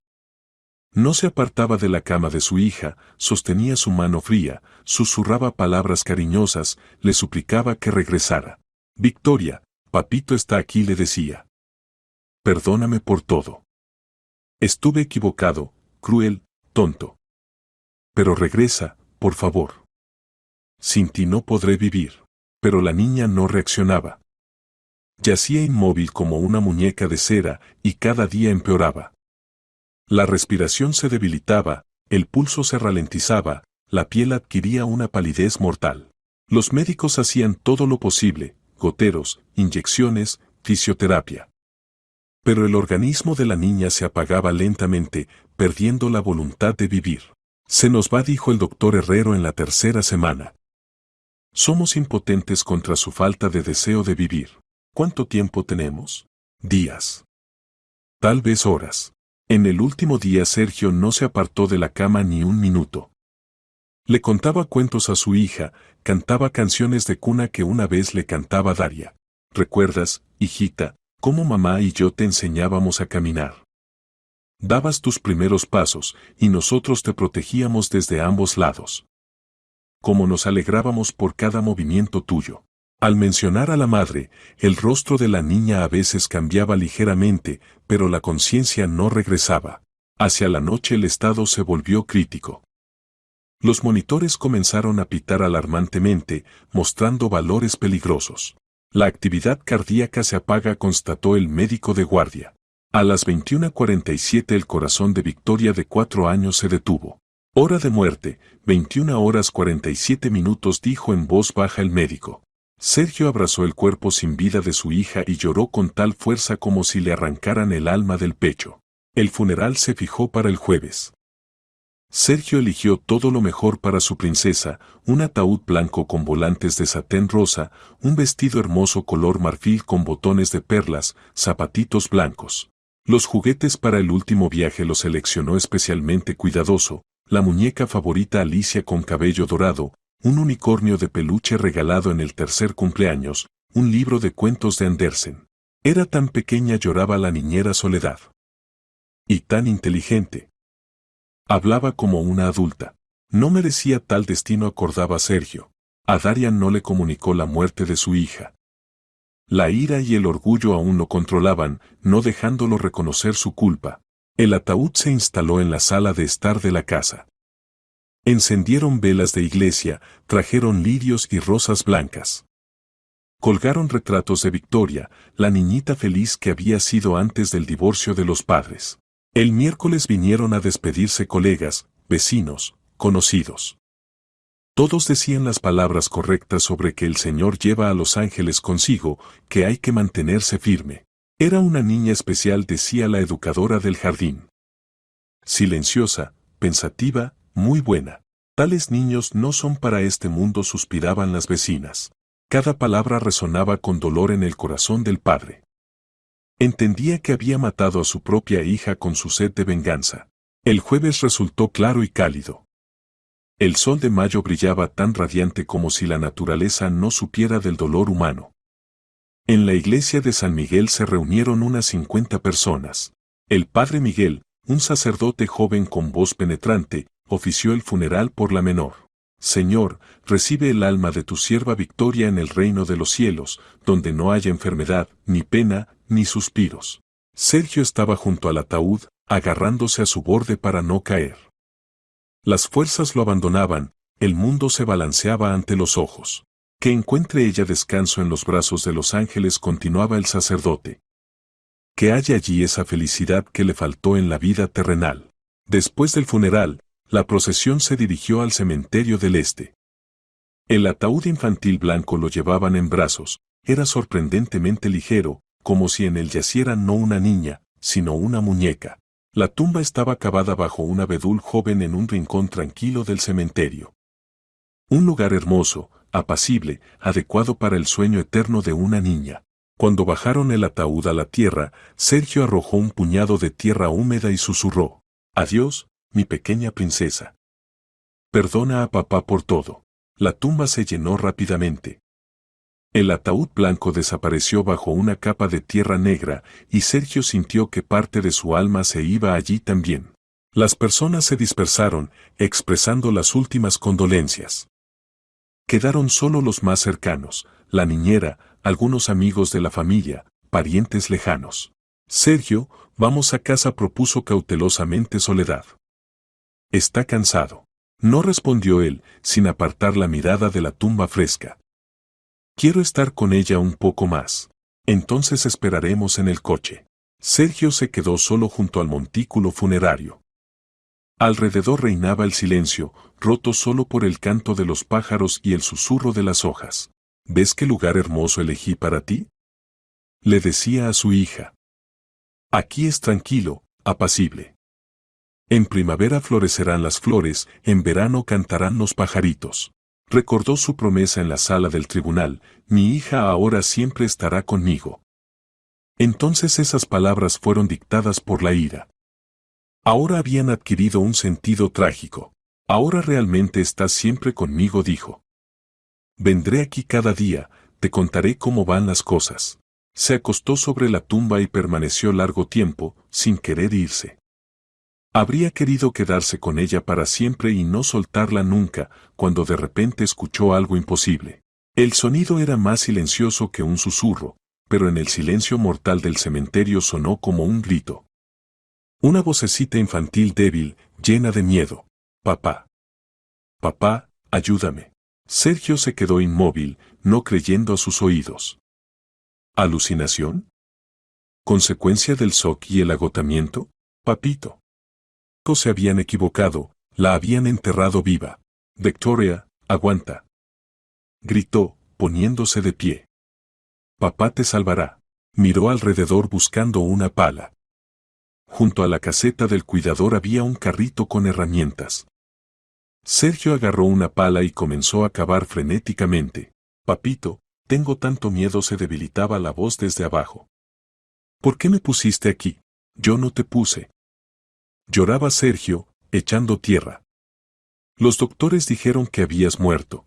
No se apartaba de la cama de su hija, sostenía su mano fría, susurraba palabras cariñosas, le suplicaba que regresara. «Victoria, papito está aquí», le decía. «Perdóname por todo. Estuve equivocado, cruel, tonto. Pero regresa, por favor. Sin ti no podré vivir». Pero la niña no reaccionaba. Yacía inmóvil como una muñeca de cera, y cada día empeoraba. La respiración se debilitaba, el pulso se ralentizaba, la piel adquiría una palidez mortal. Los médicos hacían todo lo posible: goteros, inyecciones, fisioterapia. Pero el organismo de la niña se apagaba lentamente, perdiendo la voluntad de vivir. «Se nos va», dijo el doctor Herrero en la 3ª semana. «Somos impotentes contra su falta de deseo de vivir». «¿Cuánto tiempo tenemos?». «Días. Tal vez horas». En el último día Sergio no se apartó de la cama ni un minuto. Le contaba cuentos a su hija, cantaba canciones de cuna que una vez le cantaba Daria. «¿Recuerdas, hijita, cómo mamá y yo te enseñábamos a caminar? Dabas tus primeros pasos, y nosotros te protegíamos desde ambos lados. Cómo nos alegrábamos por cada movimiento tuyo». Al mencionar a la madre, el rostro de la niña a veces cambiaba ligeramente, pero la conciencia no regresaba. Hacia la noche el estado se volvió crítico. Los monitores comenzaron a pitar alarmantemente, mostrando valores peligrosos. «La actividad cardíaca se apaga», constató el médico de guardia. A las 21:47 el corazón de Victoria de 4 años se detuvo. «Hora de muerte, 21:47 minutos», dijo en voz baja el médico. Sergio abrazó el cuerpo sin vida de su hija y lloró con tal fuerza como si le arrancaran el alma del pecho. El funeral se fijó para el jueves. Sergio eligió todo lo mejor para su princesa, un ataúd blanco con volantes de satén rosa, un vestido hermoso color marfil con botones de perlas, zapatitos blancos. Los juguetes para el último viaje los seleccionó especialmente cuidadoso, la muñeca favorita Alicia con cabello dorado, un unicornio de peluche regalado en el tercer cumpleaños, un libro de cuentos de Andersen. Era tan pequeña, lloraba la niñera Soledad. Y tan inteligente. Hablaba como una adulta. No merecía tal destino, acordaba Sergio. A Darian no le comunicó la muerte de su hija. La ira y el orgullo aún lo controlaban, no dejándolo reconocer su culpa. El ataúd se instaló en la sala de estar de la casa. Encendieron velas de iglesia, trajeron lirios y rosas blancas. Colgaron retratos de Victoria, la niñita feliz que había sido antes del divorcio de los padres. El miércoles vinieron a despedirse colegas, vecinos, conocidos. Todos decían las palabras correctas sobre que el Señor lleva a los ángeles consigo, que hay que mantenerse firme. Era una niña especial, decía la educadora del jardín. Silenciosa, pensativa, muy buena. Tales niños no son para este mundo, suspiraban las vecinas. Cada palabra resonaba con dolor en el corazón del padre. Entendía que había matado a su propia hija con su sed de venganza. El jueves resultó claro y cálido. El sol de mayo brillaba tan radiante como si la naturaleza no supiera del dolor humano. En la iglesia de San Miguel se reunieron unas 50 personas. El padre Miguel, un sacerdote joven con voz penetrante, ofició el funeral por la menor. Señor, recibe el alma de tu sierva Victoria en el reino de los cielos, donde no haya enfermedad, ni pena, ni suspiros. Sergio estaba junto al ataúd, agarrándose a su borde para no caer. Las fuerzas lo abandonaban, el mundo se balanceaba ante los ojos. Que encuentre ella descanso en los brazos de los ángeles, continuaba el sacerdote. Que haya allí esa felicidad que le faltó en la vida terrenal. Después del funeral, la procesión se dirigió al cementerio del este. El ataúd infantil blanco lo llevaban en brazos, era sorprendentemente ligero, como si en él yaciera no una niña, sino una muñeca. La tumba estaba cavada bajo un abedul joven en un rincón tranquilo del cementerio. Un lugar hermoso, apacible, adecuado para el sueño eterno de una niña. Cuando bajaron el ataúd a la tierra, Sergio arrojó un puñado de tierra húmeda y susurró: «Adiós, mi pequeña princesa. Perdona a papá por todo». La tumba se llenó rápidamente. El ataúd blanco desapareció bajo una capa de tierra negra y Sergio sintió que parte de su alma se iba allí también. Las personas se dispersaron, expresando las últimas condolencias. Quedaron solo los más cercanos, la niñera, algunos amigos de la familia, parientes lejanos. Sergio, vamos a casa, propuso cautelosamente Soledad. Está cansado. No respondió él, sin apartar la mirada de la tumba fresca. Quiero estar con ella un poco más. Entonces esperaremos en el coche. Sergio se quedó solo junto al montículo funerario. Alrededor reinaba el silencio, roto solo por el canto de los pájaros y el susurro de las hojas. ¿Ves qué lugar hermoso elegí para ti?, le decía a su hija. Aquí es tranquilo, apacible. En primavera florecerán las flores, en verano cantarán los pajaritos. Recordó su promesa en la sala del tribunal: mi hija ahora siempre estará conmigo. Entonces esas palabras fueron dictadas por la ira. Ahora habían adquirido un sentido trágico. Ahora realmente estás siempre conmigo, dijo. Vendré aquí cada día, te contaré cómo van las cosas. Se acostó sobre la tumba y permaneció largo tiempo, sin querer irse. Habría querido quedarse con ella para siempre y no soltarla nunca, cuando de repente escuchó algo imposible. El sonido era más silencioso que un susurro, pero en el silencio mortal del cementerio sonó como un grito. Una vocecita infantil débil, llena de miedo. Papá. Papá, ayúdame. Sergio se quedó inmóvil, no creyendo a sus oídos. ¿Alucinación? ¿Consecuencia del shock y el agotamiento? Papito. Se habían equivocado, la habían enterrado viva. Victoria, aguanta. Gritó, poniéndose de pie. Papá te salvará. Miró alrededor buscando una pala. Junto a la caseta del cuidador había un carrito con herramientas. Sergio agarró una pala y comenzó a cavar frenéticamente. Papito, tengo tanto miedo, se debilitaba la voz desde abajo. ¿Por qué me pusiste aquí? Yo no te puse. Lloraba Sergio, echando tierra. Los doctores dijeron que habías muerto.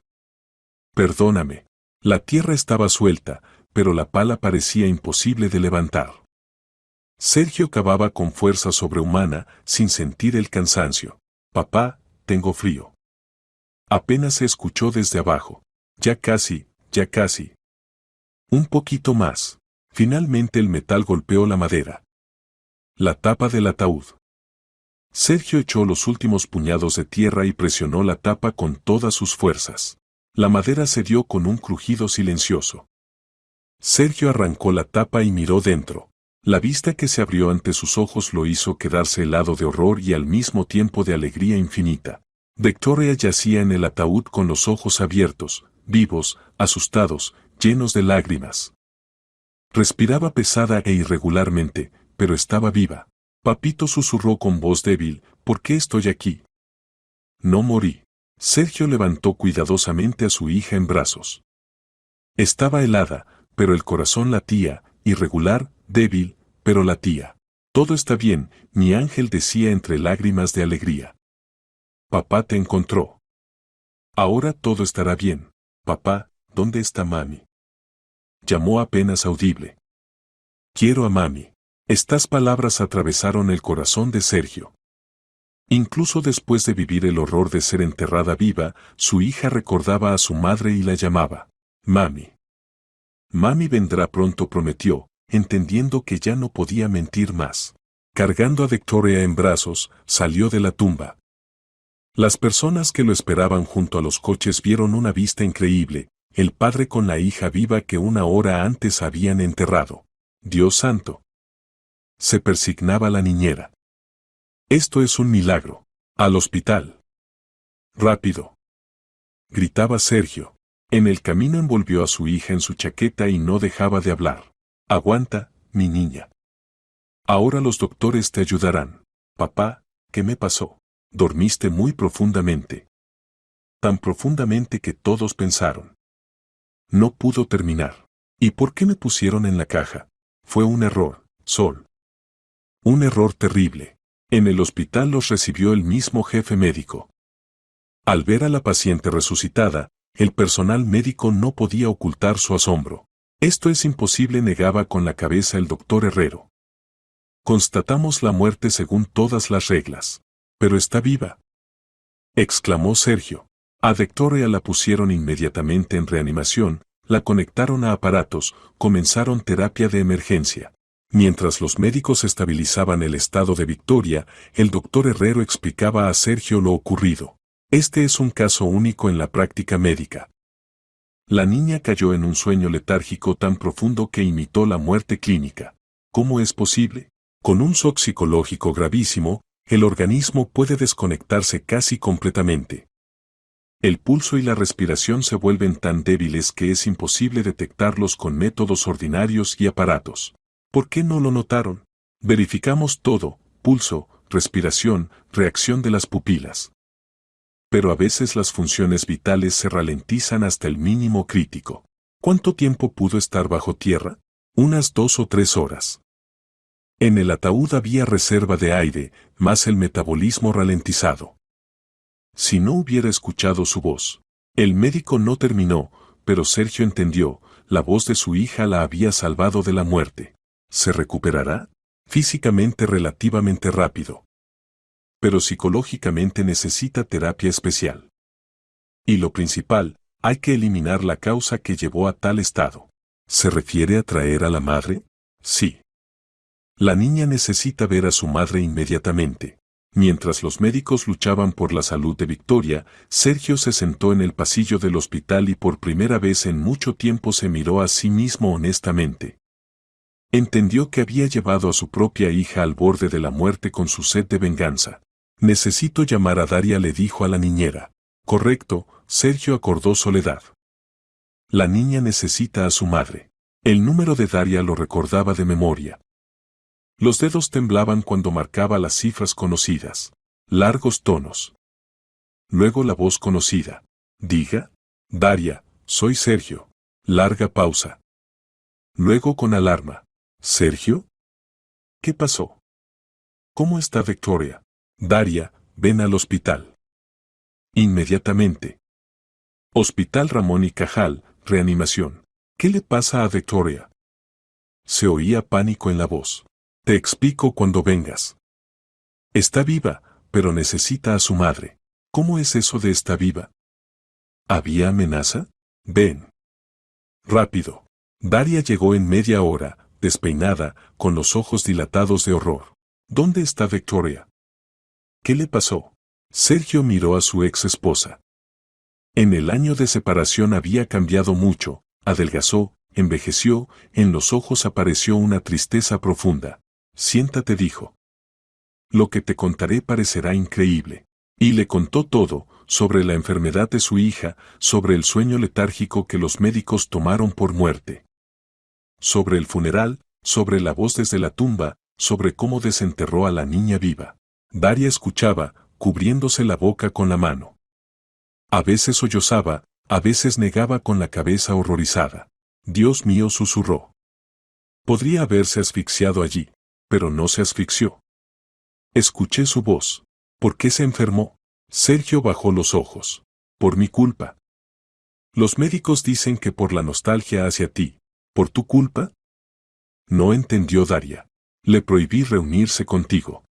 Perdóname. La tierra estaba suelta, pero la pala parecía imposible de levantar. Sergio cavaba con fuerza sobrehumana, sin sentir el cansancio. Papá, tengo frío. Apenas se escuchó desde abajo. Ya casi, ya casi. Un poquito más. Finalmente el metal golpeó la madera. La tapa del ataúd. Sergio echó los últimos puñados de tierra y presionó la tapa con todas sus fuerzas. La madera cedió con un crujido silencioso. Sergio arrancó la tapa y miró dentro. La vista que se abrió ante sus ojos lo hizo quedarse helado de horror y al mismo tiempo de alegría infinita. Victoria yacía en el ataúd con los ojos abiertos, vivos, asustados, llenos de lágrimas. Respiraba pesada e irregularmente, pero estaba viva. Papito, susurró con voz débil, ¿por qué estoy aquí? No morí. Sergio levantó cuidadosamente a su hija en brazos. Estaba helada, pero el corazón latía, irregular, débil, pero latía. Todo está bien, mi ángel, decía entre lágrimas de alegría. Papá te encontró. Ahora todo estará bien. Papá, ¿dónde está mami? Llamó apenas audible. Quiero a mami. Estas palabras atravesaron el corazón de Sergio. Incluso después de vivir el horror de ser enterrada viva, su hija recordaba a su madre y la llamaba mami. Mami vendrá pronto, prometió, entendiendo que ya no podía mentir más. Cargando a Victoria en brazos, salió de la tumba. Las personas que lo esperaban junto a los coches vieron una vista increíble, el padre con la hija viva que una hora antes habían enterrado. Dios santo. Se persignaba la niñera. Esto es un milagro. Al hospital. Rápido. Gritaba Sergio. En el camino envolvió a su hija en su chaqueta y no dejaba de hablar. Aguanta, mi niña. Ahora los doctores te ayudarán. Papá, ¿qué me pasó? Dormiste muy profundamente. Tan profundamente que todos pensaron. No pudo terminar. ¿Y por qué me pusieron en la caja? Fue un error, Sol. Un error terrible. En el hospital los recibió el mismo jefe médico. Al ver a la paciente resucitada, el personal médico no podía ocultar su asombro. Esto es imposible, negaba con la cabeza el doctor Herrero. Constatamos la muerte según todas las reglas. Pero está viva. Exclamó Sergio. A Victoria la pusieron inmediatamente en reanimación, la conectaron a aparatos, comenzaron terapia de emergencia. Mientras los médicos estabilizaban el estado de Victoria, el doctor Herrero explicaba a Sergio lo ocurrido. Este es un caso único en la práctica médica. La niña cayó en un sueño letárgico tan profundo que imitó la muerte clínica. ¿Cómo es posible? Con un shock psicológico gravísimo, el organismo puede desconectarse casi completamente. El pulso y la respiración se vuelven tan débiles que es imposible detectarlos con métodos ordinarios y aparatos. ¿Por qué no lo notaron? Verificamos todo: pulso, respiración, reacción de las pupilas. Pero a veces las funciones vitales se ralentizan hasta el mínimo crítico. ¿Cuánto tiempo pudo estar bajo tierra? Unas 2 o 3 horas. En el ataúd había reserva de aire, más el metabolismo ralentizado. Si no hubiera escuchado su voz. El médico no terminó, pero Sergio entendió, la voz de su hija la había salvado de la muerte. ¿Se recuperará? Físicamente relativamente rápido. Pero psicológicamente necesita terapia especial. Y lo principal, hay que eliminar la causa que llevó a tal estado. ¿Se refiere a traer a la madre? Sí. La niña necesita ver a su madre inmediatamente. Mientras los médicos luchaban por la salud de Victoria, Sergio se sentó en el pasillo del hospital y por primera vez en mucho tiempo se miró a sí mismo honestamente. Entendió que había llevado a su propia hija al borde de la muerte con su sed de venganza. Necesito llamar a Daria, le dijo a la niñera. Correcto, Sergio acordó Soledad. La niña necesita a su madre. El número de Daria lo recordaba de memoria. Los dedos temblaban cuando marcaba las cifras conocidas. Largos tonos. Luego la voz conocida. Diga. Daria, soy Sergio. Larga pausa. Luego con alarma. ¿Sergio? ¿Qué pasó? ¿Cómo está Victoria? Daria, ven al hospital. Inmediatamente. Hospital Ramón y Cajal, reanimación. ¿Qué le pasa a Victoria? Se oía pánico en la voz. Te explico cuando vengas. Está viva, pero necesita a su madre. ¿Cómo es eso de está viva? ¿Había amenaza? Ven. Rápido. Daria llegó en media hora, despeinada, con los ojos dilatados de horror. ¿Dónde está Victoria? ¿Qué le pasó? Sergio miró a su ex esposa. En el año de separación había cambiado mucho, adelgazó, envejeció, en los ojos apareció una tristeza profunda. Siéntate, dijo. Lo que te contaré parecerá increíble. Y le contó todo, sobre la enfermedad de su hija, sobre el sueño letárgico que los médicos tomaron por muerte. Sobre el funeral, sobre la voz desde la tumba, sobre cómo desenterró a la niña viva. Daria escuchaba, cubriéndose la boca con la mano. A veces sollozaba, a veces negaba con la cabeza horrorizada. Dios mío, susurró. Podría haberse asfixiado allí, pero no se asfixió. Escuché su voz. ¿Por qué se enfermó? Sergio bajó los ojos. Por mi culpa. Los médicos dicen que por la nostalgia hacia ti. ¿Por tu culpa? No entendió Daria. Le prohibí reunirse contigo.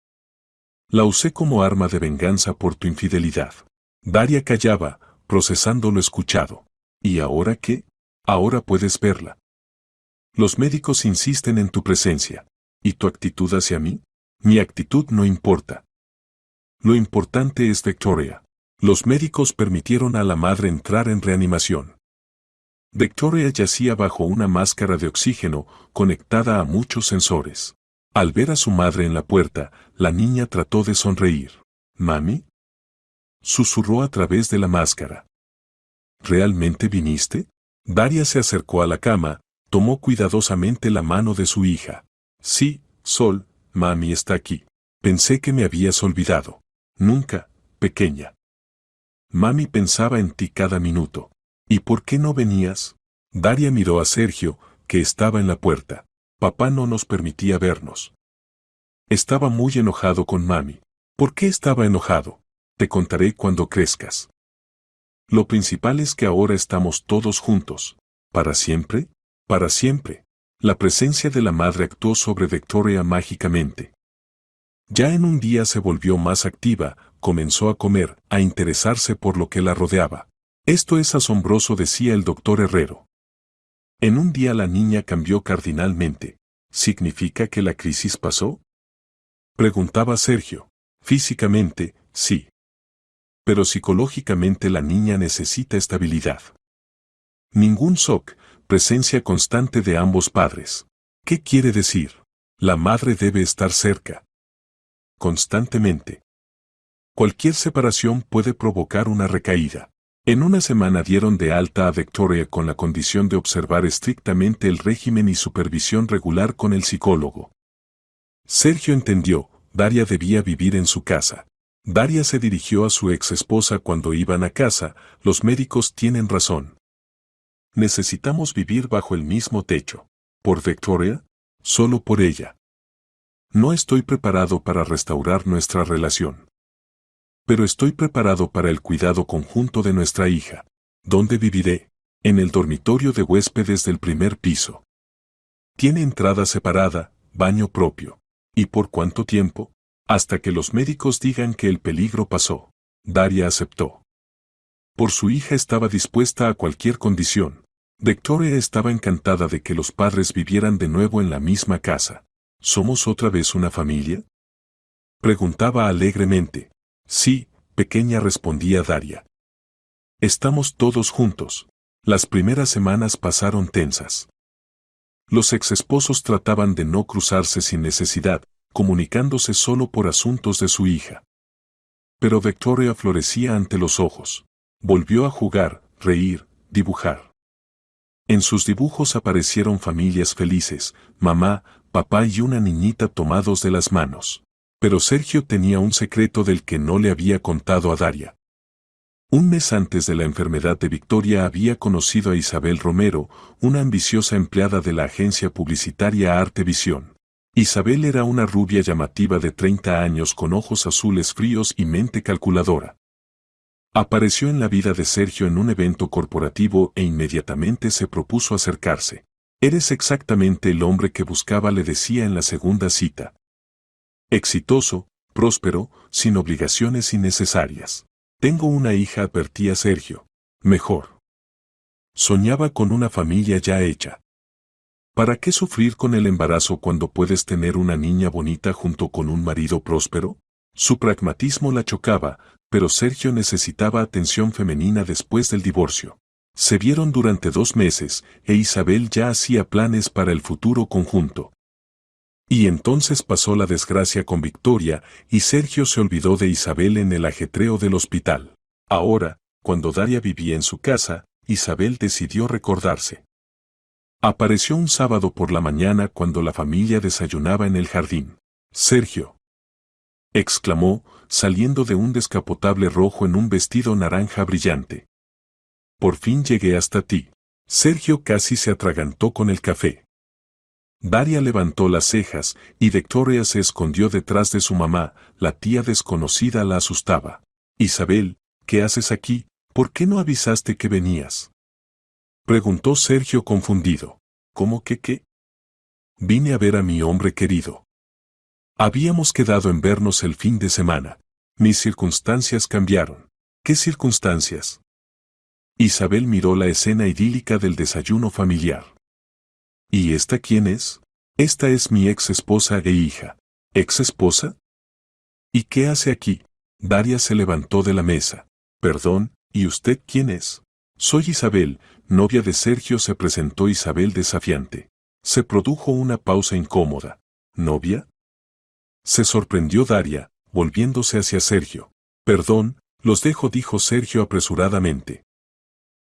La usé como arma de venganza por tu infidelidad. Daria callaba, procesando lo escuchado. ¿Y ahora qué? Ahora puedes verla. Los médicos insisten en tu presencia. ¿Y tu actitud hacia mí? Mi actitud no importa. Lo importante es Victoria. Los médicos permitieron a la madre entrar en reanimación. Victoria yacía bajo una máscara de oxígeno, conectada a muchos sensores. Al ver a su madre en la puerta, la niña trató de sonreír. ¿Mami? Susurró a través de la máscara. ¿Realmente viniste? Daria se acercó a la cama, tomó cuidadosamente la mano de su hija. Sí, Sol, mami está aquí. Pensé que me habías olvidado. Nunca, pequeña. Mami pensaba en ti cada minuto. ¿Y por qué no venías? Daria miró a Sergio, que estaba en la puerta. Papá no nos permitía vernos. Estaba muy enojado con mami. ¿Por qué estaba enojado? Te contaré cuando crezcas. Lo principal es que ahora estamos todos juntos. ¿Para siempre? Para siempre. La presencia de la madre actuó sobre Victoria mágicamente. Ya en un día se volvió más activa, comenzó a comer, a interesarse por lo que la rodeaba. Esto es asombroso, decía el doctor Herrero. En un día la niña cambió cardinalmente. ¿Significa que la crisis pasó? Preguntaba Sergio. Físicamente, sí. Pero psicológicamente la niña necesita estabilidad. Ningún shock, presencia constante de ambos padres. ¿Qué quiere decir? La madre debe estar cerca. Constantemente. Cualquier separación puede provocar una recaída. En una semana dieron de alta a Victoria con la condición de observar estrictamente el régimen y supervisión regular con el psicólogo. Sergio entendió, Daria debía vivir en su casa. Daria se dirigió a su ex esposa cuando iban a casa, los médicos tienen razón. Necesitamos vivir bajo el mismo techo. ¿Por Victoria? Solo por ella. No estoy preparado para restaurar nuestra relación. Pero estoy preparado para el cuidado conjunto de nuestra hija. ¿Dónde viviré? En el dormitorio de huéspedes del primer piso. Tiene entrada separada, baño propio. ¿Y por cuánto tiempo? Hasta que los médicos digan que el peligro pasó. Daria aceptó. Por su hija estaba dispuesta a cualquier condición. Victoria estaba encantada de que los padres vivieran de nuevo en la misma casa. ¿Somos otra vez una familia? Preguntaba alegremente. Sí, pequeña, respondía Daria. Estamos todos juntos. Las primeras semanas pasaron tensas. Los exesposos trataban de no cruzarse sin necesidad, comunicándose solo por asuntos de su hija. Pero Victoria florecía ante los ojos. Volvió a jugar, reír, dibujar. En sus dibujos aparecieron familias felices, mamá, papá y una niñita tomados de las manos. Pero Sergio tenía un secreto del que no le había contado a Daria. Un mes antes de la enfermedad de Victoria había conocido a Isabel Romero, una ambiciosa empleada de la agencia publicitaria Artevisión. Isabel era una rubia llamativa de 30 años con ojos azules fríos y mente calculadora. Apareció en la vida de Sergio en un evento corporativo e inmediatamente se propuso acercarse. «Eres exactamente el hombre que buscaba», le decía en la segunda cita. Exitoso, próspero, sin obligaciones innecesarias. «Tengo una hija», advertía Sergio. «Mejor». Soñaba con una familia ya hecha. ¿Para qué sufrir con el embarazo cuando puedes tener una niña bonita junto con un marido próspero? Su pragmatismo la chocaba, pero Sergio necesitaba atención femenina después del divorcio. Se vieron durante 2 meses, e Isabel ya hacía planes para el futuro conjunto. Y entonces pasó la desgracia con Victoria, y Sergio se olvidó de Isabel en el ajetreo del hospital. Ahora, cuando Daria vivía en su casa, Isabel decidió recordarse. Apareció un sábado por la mañana cuando la familia desayunaba en el jardín. «Sergio», exclamó, saliendo de un descapotable rojo en un vestido naranja brillante. «Por fin llegué hasta ti». Sergio casi se atragantó con el café. Daria levantó las cejas, y Victoria se escondió detrás de su mamá. La tía desconocida la asustaba. «Isabel, ¿qué haces aquí? ¿Por qué no avisaste que venías?», preguntó Sergio confundido. «¿Cómo que qué?». «Vine a ver a mi hombre querido. Habíamos quedado en vernos el fin de semana. Mis circunstancias cambiaron». «¿Qué circunstancias?». Isabel miró la escena idílica del desayuno familiar. «¿Y esta quién es?». «Esta es mi ex esposa e hija». «¿Ex esposa? ¿Y qué hace aquí?». Daria se levantó de la mesa. «Perdón, ¿y usted quién es?». «Soy Isabel», novia de Sergio, se presentó Isabel desafiante. Se produjo una pausa incómoda. «¿Novia?». Se sorprendió Daria, volviéndose hacia Sergio. «Perdón, los dejo», dijo Sergio apresuradamente.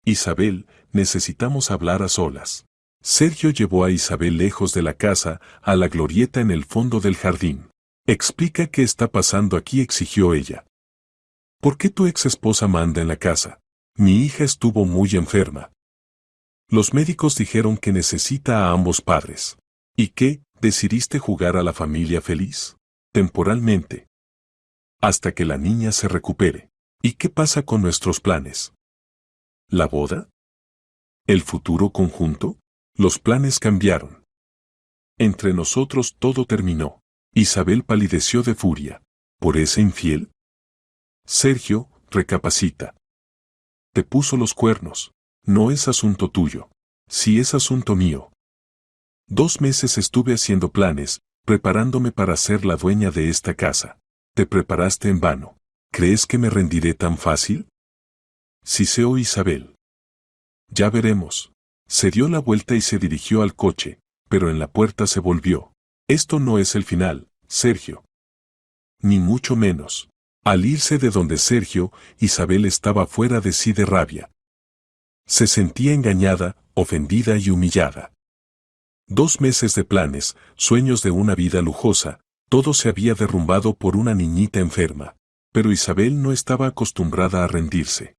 «Isabel, necesitamos hablar a solas». Sergio llevó a Isabel lejos de la casa, a la glorieta en el fondo del jardín. «Explica qué está pasando aquí», exigió ella. «¿Por qué tu ex esposa manda en la casa?». «Mi hija estuvo muy enferma. Los médicos dijeron que necesita a ambos padres». «¿Y qué? ¿Decidiste jugar a la familia feliz?». «Temporalmente. Hasta que la niña se recupere». «¿Y qué pasa con nuestros planes?». «¿La boda? ¿El futuro conjunto?». Los planes cambiaron. Entre nosotros todo terminó. Isabel palideció de furia. ¿Por ese infiel?». «Sergio, recapacita. Te puso los cuernos. No es asunto tuyo. Sí es asunto mío. 2 meses estuve haciendo planes, preparándome para ser la dueña de esta casa. Te preparaste en vano. ¿Crees que me rendiré tan fácil?». «Siseó Isabel. Ya veremos». Se dio la vuelta y se dirigió al coche, pero en la puerta se volvió. «Esto no es el final, Sergio». «Ni mucho menos». Al irse de donde Sergio, Isabel estaba fuera de sí de rabia. Se sentía engañada, ofendida y humillada. 2 meses de planes, sueños de una vida lujosa, todo se había derrumbado por una niñita enferma. Pero Isabel no estaba acostumbrada a rendirse.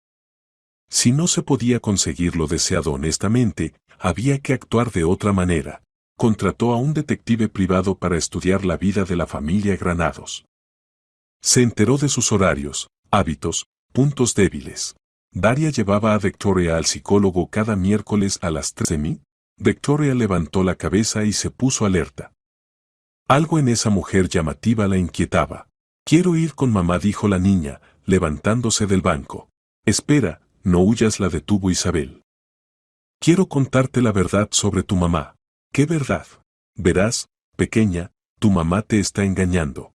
Si no se podía conseguir lo deseado honestamente, había que actuar de otra manera. Contrató a un detective privado para estudiar la vida de la familia Granados. Se enteró de sus horarios, hábitos, puntos débiles. Daria llevaba a Victoria al psicólogo cada miércoles a las 3:00. Victoria levantó la cabeza y se puso alerta. Algo en esa mujer llamativa la inquietaba. «Quiero ir con mamá», dijo la niña, levantándose del banco. «Espera, no huyas», la detuvo Isabel. «Quiero contarte la verdad sobre tu mamá». «¿Qué verdad?». «Verás, pequeña, tu mamá te está engañando.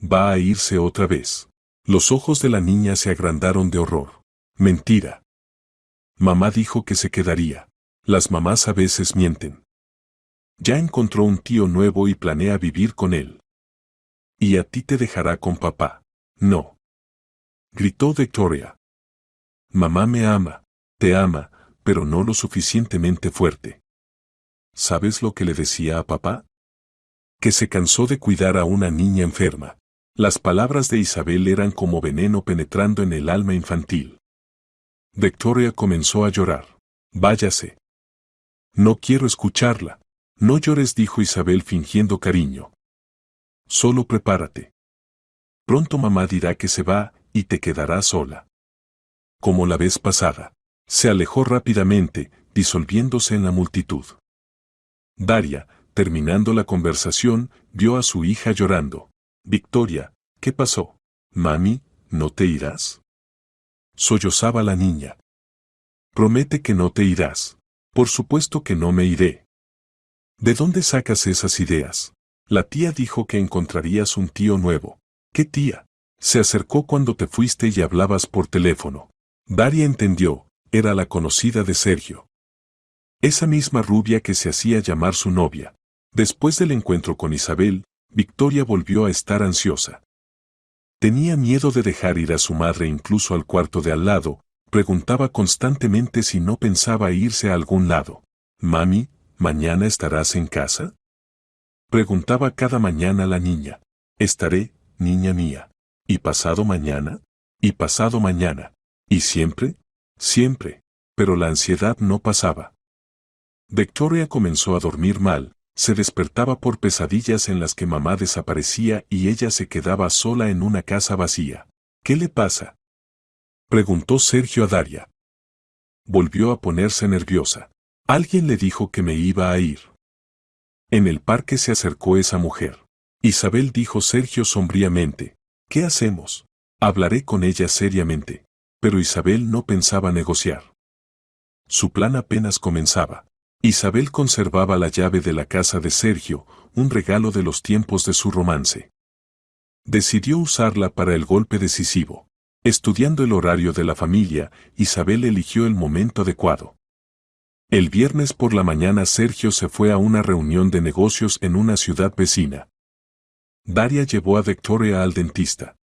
Va a irse otra vez». Los ojos de la niña se agrandaron de horror. «Mentira. Mamá dijo que se quedaría. Las mamás a veces mienten. Ya encontró un tío nuevo y planea vivir con él. Y a ti te dejará con papá». «No», gritó Victoria. «Mamá me ama, te ama, pero no lo suficientemente fuerte». «¿Sabes lo que le decía a papá?». que se cansó de cuidar a una niña enferma. Las palabras de Isabel eran como veneno penetrando en el alma infantil. Victoria comenzó a llorar. Váyase. No quiero escucharla. No llores, dijo Isabel fingiendo cariño. Solo prepárate. Pronto mamá dirá que se va y te quedarás sola. Como la vez pasada. Se alejó rápidamente, disolviéndose en la multitud. Daria, terminando la conversación, vio a su hija llorando. Victoria, ¿qué pasó? Mami, ¿no te irás? Sollozaba la niña. Promete que no te irás. Por supuesto que no me iré. ¿De dónde sacas esas ideas? La tía dijo que encontrarías un tío nuevo. ¿Qué tía? Se acercó cuando te fuiste y hablabas por teléfono. Daria entendió, era la conocida de Sergio. Esa misma rubia que se hacía llamar su novia. Después del encuentro con Isabel, Victoria volvió a estar ansiosa. Tenía miedo de dejar ir a su madre incluso al cuarto de al lado, preguntaba constantemente si no pensaba irse a algún lado. Mami, ¿mañana estarás en casa? Preguntaba cada mañana la niña. Estaré, niña mía. ¿Y pasado mañana? ¿Y pasado mañana? ¿Y siempre? Siempre. Pero la ansiedad no pasaba. Victoria comenzó a dormir mal, se despertaba por pesadillas en las que mamá desaparecía y ella se quedaba sola en una casa vacía. ¿Qué le pasa? Preguntó Sergio a Daria. Volvió a ponerse nerviosa. Alguien le dijo que me iba a ir. En el parque se acercó esa mujer. Isabel, dijo Sergio sombríamente. ¿Qué hacemos? Hablaré con ella seriamente. Pero Isabel no pensaba negociar. Su plan apenas comenzaba. Isabel conservaba la llave de la casa de Sergio, un regalo de los tiempos de su romance. Decidió usarla para el golpe decisivo. Estudiando el horario de la familia, Isabel eligió el momento adecuado. El viernes por la mañana Sergio se fue a una reunión de negocios en una ciudad vecina. Daria llevó a Victoria al dentista.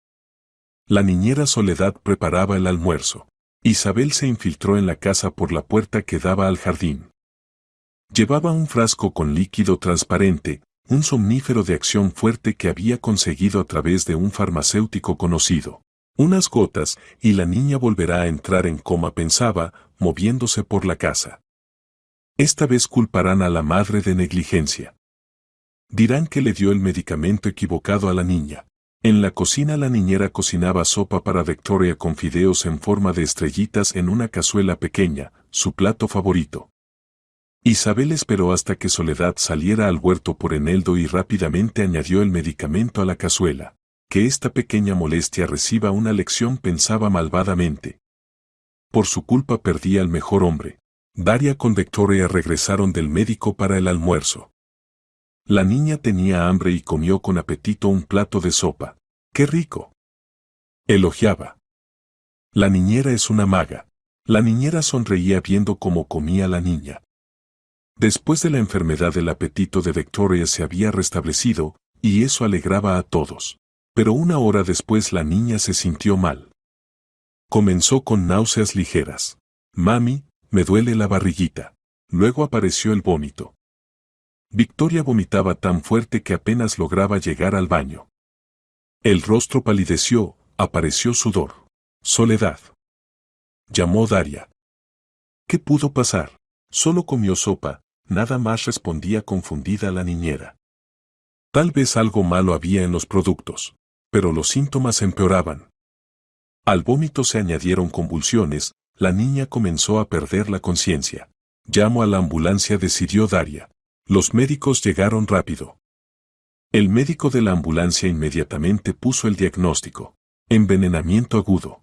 La niñera Soledad preparaba el almuerzo. Isabel se infiltró en la casa por la puerta que daba al jardín. Llevaba un frasco con líquido transparente, un somnífero de acción fuerte que había conseguido a través de un farmacéutico conocido. Unas gotas, y la niña volverá a entrar en coma, pensaba, moviéndose por la casa. Esta vez culparán a la madre de negligencia. Dirán que le dio el medicamento equivocado a la niña. En la cocina la niñera cocinaba sopa para Victoria con fideos en forma de estrellitas en una cazuela pequeña, su plato favorito. Isabel esperó hasta que Soledad saliera al huerto por eneldo y rápidamente añadió el medicamento a la cazuela. Que esta pequeña molestia reciba una lección, pensaba malvadamente. Por su culpa perdí al mejor hombre. Daria con Victoria regresaron del médico para el almuerzo. La niña tenía hambre y comió con apetito un plato de sopa. ¡Qué rico!, elogiaba. La niñera es una maga. La niñera sonreía viendo cómo comía la niña. Después de la enfermedad el apetito de Victoria se había restablecido, y eso alegraba a todos. Pero una hora después la niña se sintió mal. Comenzó con náuseas ligeras. Mami, me duele la barriguita. Luego apareció el vómito. Victoria vomitaba tan fuerte que apenas lograba llegar al baño. El rostro palideció, apareció sudor. Soledad. Llamó Daria. ¿Qué pudo pasar? Solo comió sopa, nada más, respondía confundida la niñera. Tal vez algo malo había en los productos, pero los síntomas empeoraban. Al vómito se añadieron convulsiones, la niña comenzó a perder la conciencia. Llamo a la ambulancia, decidió Daria. Los médicos llegaron rápido. El médico de la ambulancia inmediatamente puso el diagnóstico. Envenenamiento agudo.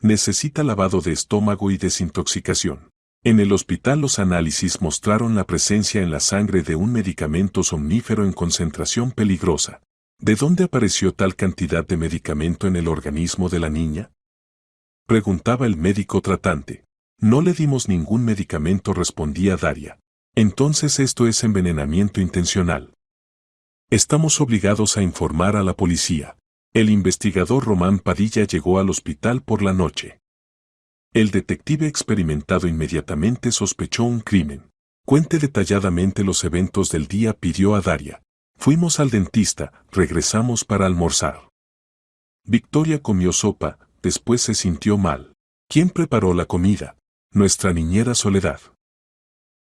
Necesita lavado de estómago y desintoxicación. En el hospital los análisis mostraron la presencia en la sangre de un medicamento somnífero en concentración peligrosa. ¿De dónde apareció tal cantidad de medicamento en el organismo de la niña?, preguntaba el médico tratante. No le dimos ningún medicamento, respondía Daria. Entonces esto es envenenamiento intencional. Estamos obligados a informar a la policía. El investigador Román Padilla llegó al hospital por la noche. El detective experimentado inmediatamente sospechó un crimen. Cuente detalladamente los eventos del día, pidió a Daria. Fuimos al dentista, regresamos para almorzar. Victoria comió sopa, después se sintió mal. ¿Quién preparó la comida? Nuestra niñera Soledad.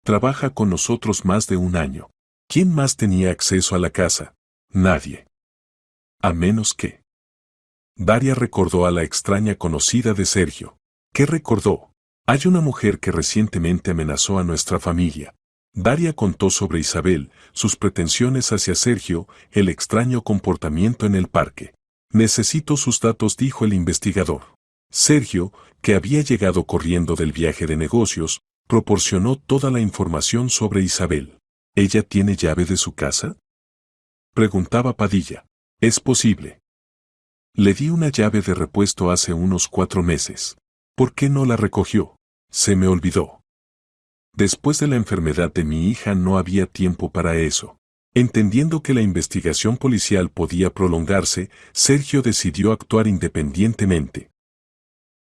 Trabaja con nosotros más de un año. ¿Quién más tenía acceso a la casa? Nadie. A menos que... Daria recordó a la extraña conocida de Sergio. ¿Qué recordó? Hay una mujer que recientemente amenazó a nuestra familia. Daria contó sobre Isabel, sus pretensiones hacia Sergio, el extraño comportamiento en el parque. Necesito sus datos, dijo el investigador. Sergio, que había llegado corriendo del viaje de negocios, proporcionó toda la información sobre Isabel. ¿Ella tiene llave de su casa? Preguntaba Padilla. Es posible. Le di una llave de repuesto hace unos 4 meses. ¿Por qué no la recogió? Se me olvidó. Después de la enfermedad de mi hija no había tiempo para eso. Entendiendo que la investigación policial podía prolongarse, Sergio decidió actuar independientemente.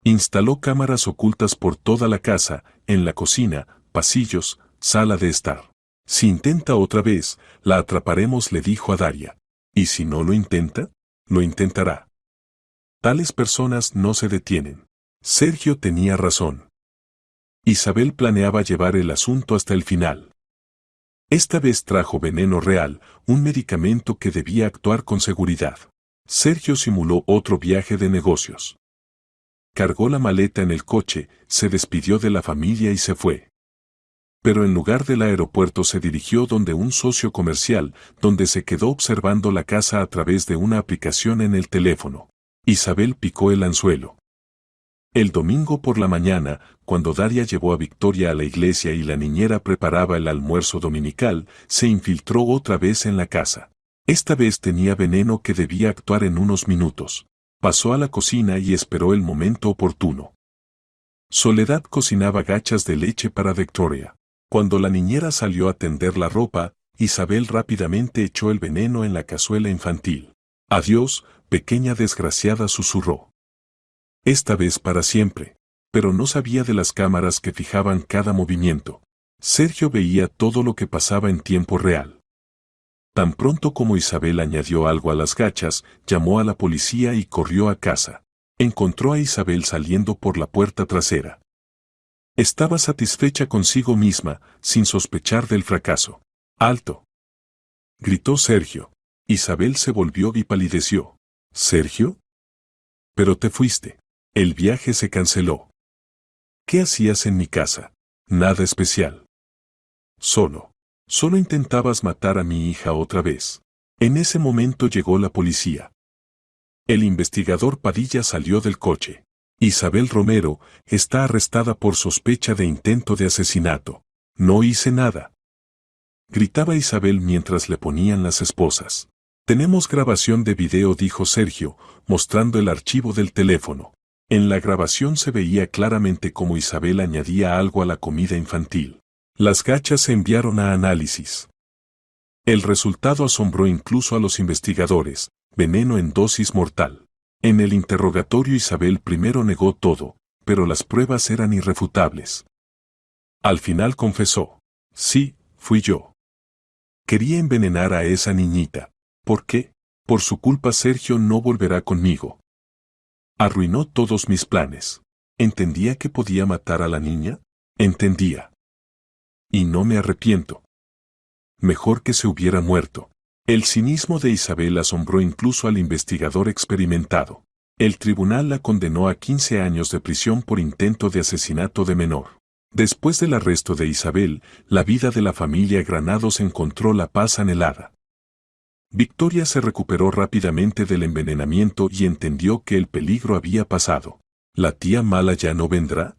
Instaló cámaras ocultas por toda la casa, en la cocina, pasillos, sala de estar. Si intenta otra vez, la atraparemos, le dijo a Daria. ¿Y si no lo intenta? Lo intentará. Tales personas no se detienen. Sergio tenía razón. Isabel planeaba llevar el asunto hasta el final. Esta vez trajo veneno real, un medicamento que debía actuar con seguridad. Sergio simuló otro viaje de negocios. Cargó la maleta en el coche, se despidió de la familia y se fue. Pero en lugar del aeropuerto se dirigió donde un socio comercial, donde se quedó observando la casa a través de una aplicación en el teléfono. Isabel picó el anzuelo. El domingo por la mañana, cuando Daria llevó a Victoria a la iglesia y la niñera preparaba el almuerzo dominical, se infiltró otra vez en la casa. Esta vez tenía veneno que debía actuar en unos minutos. Pasó a la cocina y esperó el momento oportuno. Soledad cocinaba gachas de leche para Victoria. Cuando la niñera salió a tender la ropa, Isabel rápidamente echó el veneno en la cazuela infantil. Adiós, pequeña desgraciada, susurró. Esta vez para siempre. Pero no sabía de las cámaras que fijaban cada movimiento. Sergio veía todo lo que pasaba en tiempo real. Tan pronto como Isabel añadió algo a las gachas, llamó a la policía y corrió a casa. Encontró a Isabel saliendo por la puerta trasera. Estaba satisfecha consigo misma, sin sospechar del fracaso. ¡Alto!, gritó Sergio. Isabel se volvió y palideció. ¿Sergio? Pero te fuiste. El viaje se canceló. ¿Qué hacías en mi casa? Nada especial. Solo intentabas matar a mi hija otra vez. En ese momento llegó la policía. El investigador Padilla salió del coche. Isabel Romero está arrestada por sospecha de intento de asesinato. No hice nada, gritaba Isabel mientras le ponían las esposas. Tenemos grabación de video, dijo Sergio, mostrando el archivo del teléfono. En la grabación se veía claramente cómo Isabel añadía algo a la comida infantil. Las gachas se enviaron a análisis. El resultado asombró incluso a los investigadores: veneno en dosis mortal. En el interrogatorio Isabel primero negó todo, pero las pruebas eran irrefutables. Al final confesó: sí, fui yo. Quería envenenar a esa niñita. ¿Por qué? Por su culpa Sergio no volverá conmigo. Arruinó todos mis planes. ¿Entendía que podía matar a la niña? Entendía. Y no me arrepiento. Mejor que se hubiera muerto. El cinismo de Isabel asombró incluso al investigador experimentado. El tribunal la condenó a 15 años de prisión por intento de asesinato de menor. Después del arresto de Isabel, la vida de la familia Granados encontró la paz anhelada. Victoria se recuperó rápidamente del envenenamiento y entendió que el peligro había pasado. ¿La tía mala ya no vendrá?,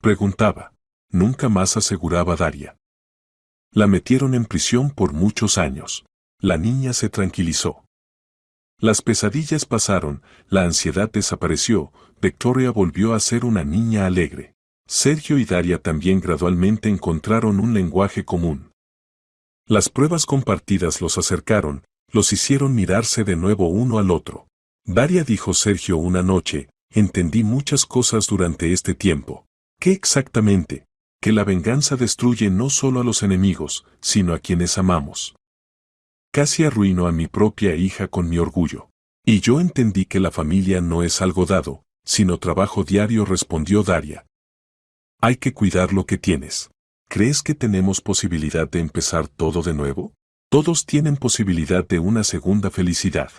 preguntaba. Nunca más, aseguraba Daria. La metieron en prisión por muchos años. La niña se tranquilizó. Las pesadillas pasaron, la ansiedad desapareció, Victoria volvió a ser una niña alegre. Sergio y Daria también gradualmente encontraron un lenguaje común. Las pruebas compartidas los acercaron, los hicieron mirarse de nuevo uno al otro. Daria, dijo Sergio una noche, entendí muchas cosas durante este tiempo. ¿Qué exactamente? Que la venganza destruye no solo a los enemigos, sino a quienes amamos. Casi arruino a mi propia hija con mi orgullo. Y yo entendí que la familia no es algo dado, sino trabajo diario, respondió Daria. Hay que cuidar lo que tienes. ¿Crees que tenemos posibilidad de empezar todo de nuevo? Todos tienen posibilidad de una segunda felicidad.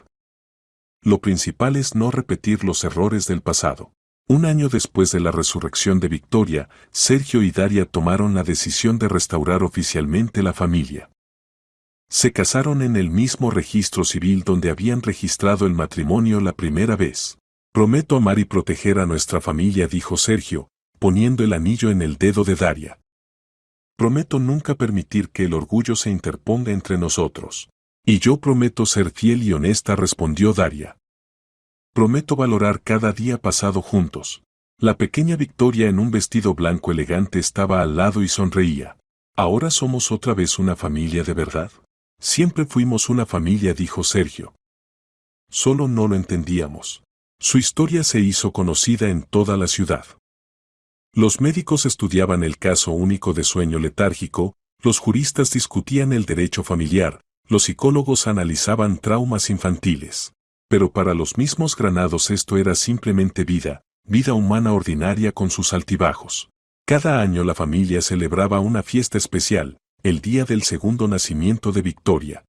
Lo principal es no repetir los errores del pasado. Un año después de la resurrección de Victoria, Sergio y Daria tomaron la decisión de restaurar oficialmente la familia. Se casaron en el mismo registro civil donde habían registrado el matrimonio la primera vez. Prometo amar y proteger a nuestra familia, dijo Sergio, poniendo el anillo en el dedo de Daria. Prometo nunca permitir que el orgullo se interponga entre nosotros. Y yo prometo ser fiel y honesta, respondió Daria. Prometo valorar cada día pasado juntos. La pequeña Victoria en un vestido blanco elegante estaba al lado y sonreía. ¿Ahora somos otra vez una familia de verdad? Siempre fuimos una familia, dijo Sergio. Solo no lo entendíamos. Su historia se hizo conocida en toda la ciudad. Los médicos estudiaban el caso único de sueño letárgico, los juristas discutían el derecho familiar, los psicólogos analizaban traumas infantiles. Pero para los mismos Granados esto era simplemente vida, vida humana ordinaria con sus altibajos. Cada año la familia celebraba una fiesta especial, el día del segundo nacimiento de Victoria.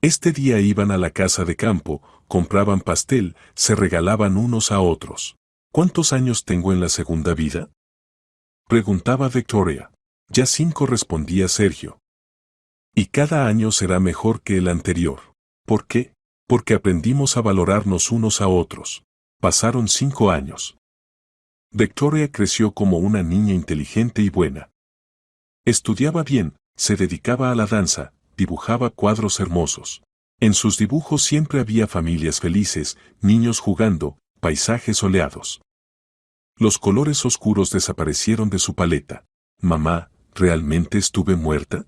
Este día iban a la casa de campo, compraban pastel, se regalaban unos a otros. ¿Cuántos años tengo en la segunda vida?, preguntaba Victoria. Ya 5, respondía Sergio. Y cada año será mejor que el anterior. ¿Por qué? Porque aprendimos a valorarnos unos a otros. Pasaron 5 años. Victoria creció como una niña inteligente y buena. Estudiaba bien, se dedicaba a la danza, dibujaba cuadros hermosos. En sus dibujos siempre había familias felices, niños jugando, paisajes soleados. Los colores oscuros desaparecieron de su paleta. «Mamá, ¿realmente estuve muerta?»,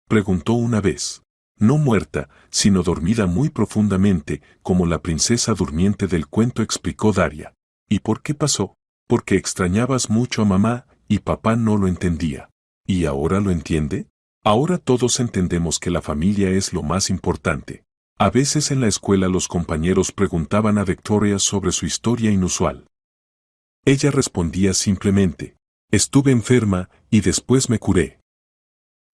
preguntó una vez. No muerta, sino dormida muy profundamente, como la princesa durmiente del cuento, explicó Daria. ¿Y por qué pasó? Porque extrañabas mucho a mamá, y papá no lo entendía. ¿Y ahora lo entiende? Ahora todos entendemos que la familia es lo más importante. A veces en la escuela los compañeros preguntaban a Victoria sobre su historia inusual. Ella respondía simplemente: estuve enferma, y después me curé.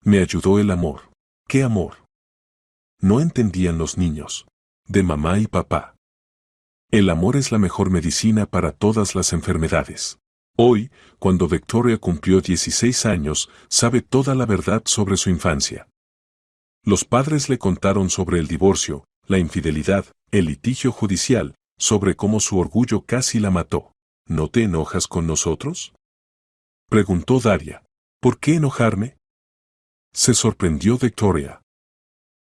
Me ayudó el amor. ¿Qué amor? No entendían los niños. De mamá y papá. El amor es la mejor medicina para todas las enfermedades. Hoy, cuando Victoria cumplió 16 años, sabe toda la verdad sobre su infancia. Los padres le contaron sobre el divorcio, la infidelidad, el litigio judicial, sobre cómo su orgullo casi la mató. ¿No te enojas con nosotros?, preguntó Daria. ¿Por qué enojarme?, se sorprendió Victoria.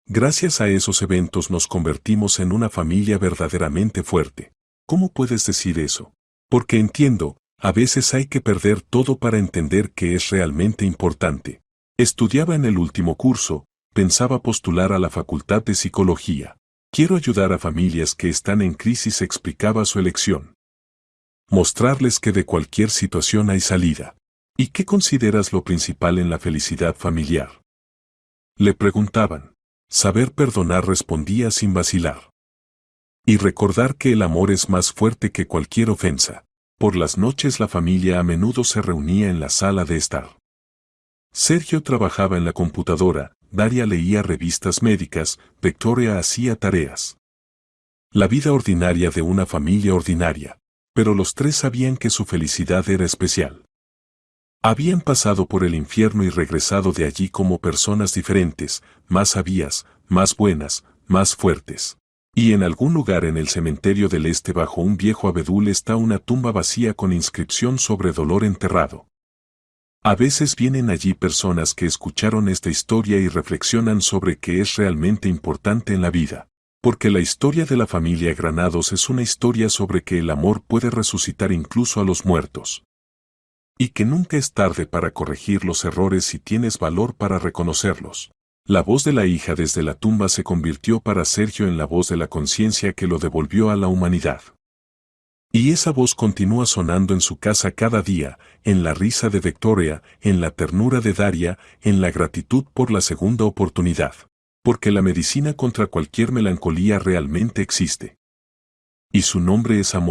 Gracias a esos eventos nos convertimos en una familia verdaderamente fuerte. ¿Cómo puedes decir eso? Porque entiendo, a veces hay que perder todo para entender qué es realmente importante. Estudiaba en el último curso, pensaba postular a la Facultad de Psicología. Quiero ayudar a familias que están en crisis, explicaba su elección. Mostrarles que de cualquier situación hay salida. ¿Y qué consideras lo principal en la felicidad familiar?, le preguntaban. Saber perdonar, respondía sin vacilar. Y recordar que el amor es más fuerte que cualquier ofensa. Por las noches la familia a menudo se reunía en la sala de estar. Sergio trabajaba en la computadora, Daria leía revistas médicas, Victoria hacía tareas. La vida ordinaria de una familia ordinaria. Pero los tres sabían que su felicidad era especial. Habían pasado por el infierno y regresado de allí como personas diferentes, más sabias, más buenas, más fuertes. Y en algún lugar en el cementerio del este, bajo un viejo abedul, está una tumba vacía con inscripción sobre dolor enterrado. A veces vienen allí personas que escucharon esta historia y reflexionan sobre qué es realmente importante en la vida. Porque la historia de la familia Granados es una historia sobre que el amor puede resucitar incluso a los muertos. Y que nunca es tarde para corregir los errores si tienes valor para reconocerlos. La voz de la hija desde la tumba se convirtió para Sergio en la voz de la conciencia que lo devolvió a la humanidad. Y esa voz continúa sonando en su casa cada día, en la risa de Victoria, en la ternura de Daria, en la gratitud por la segunda oportunidad. porque la medicina contra cualquier melancolía realmente existe. Y su nombre es amor.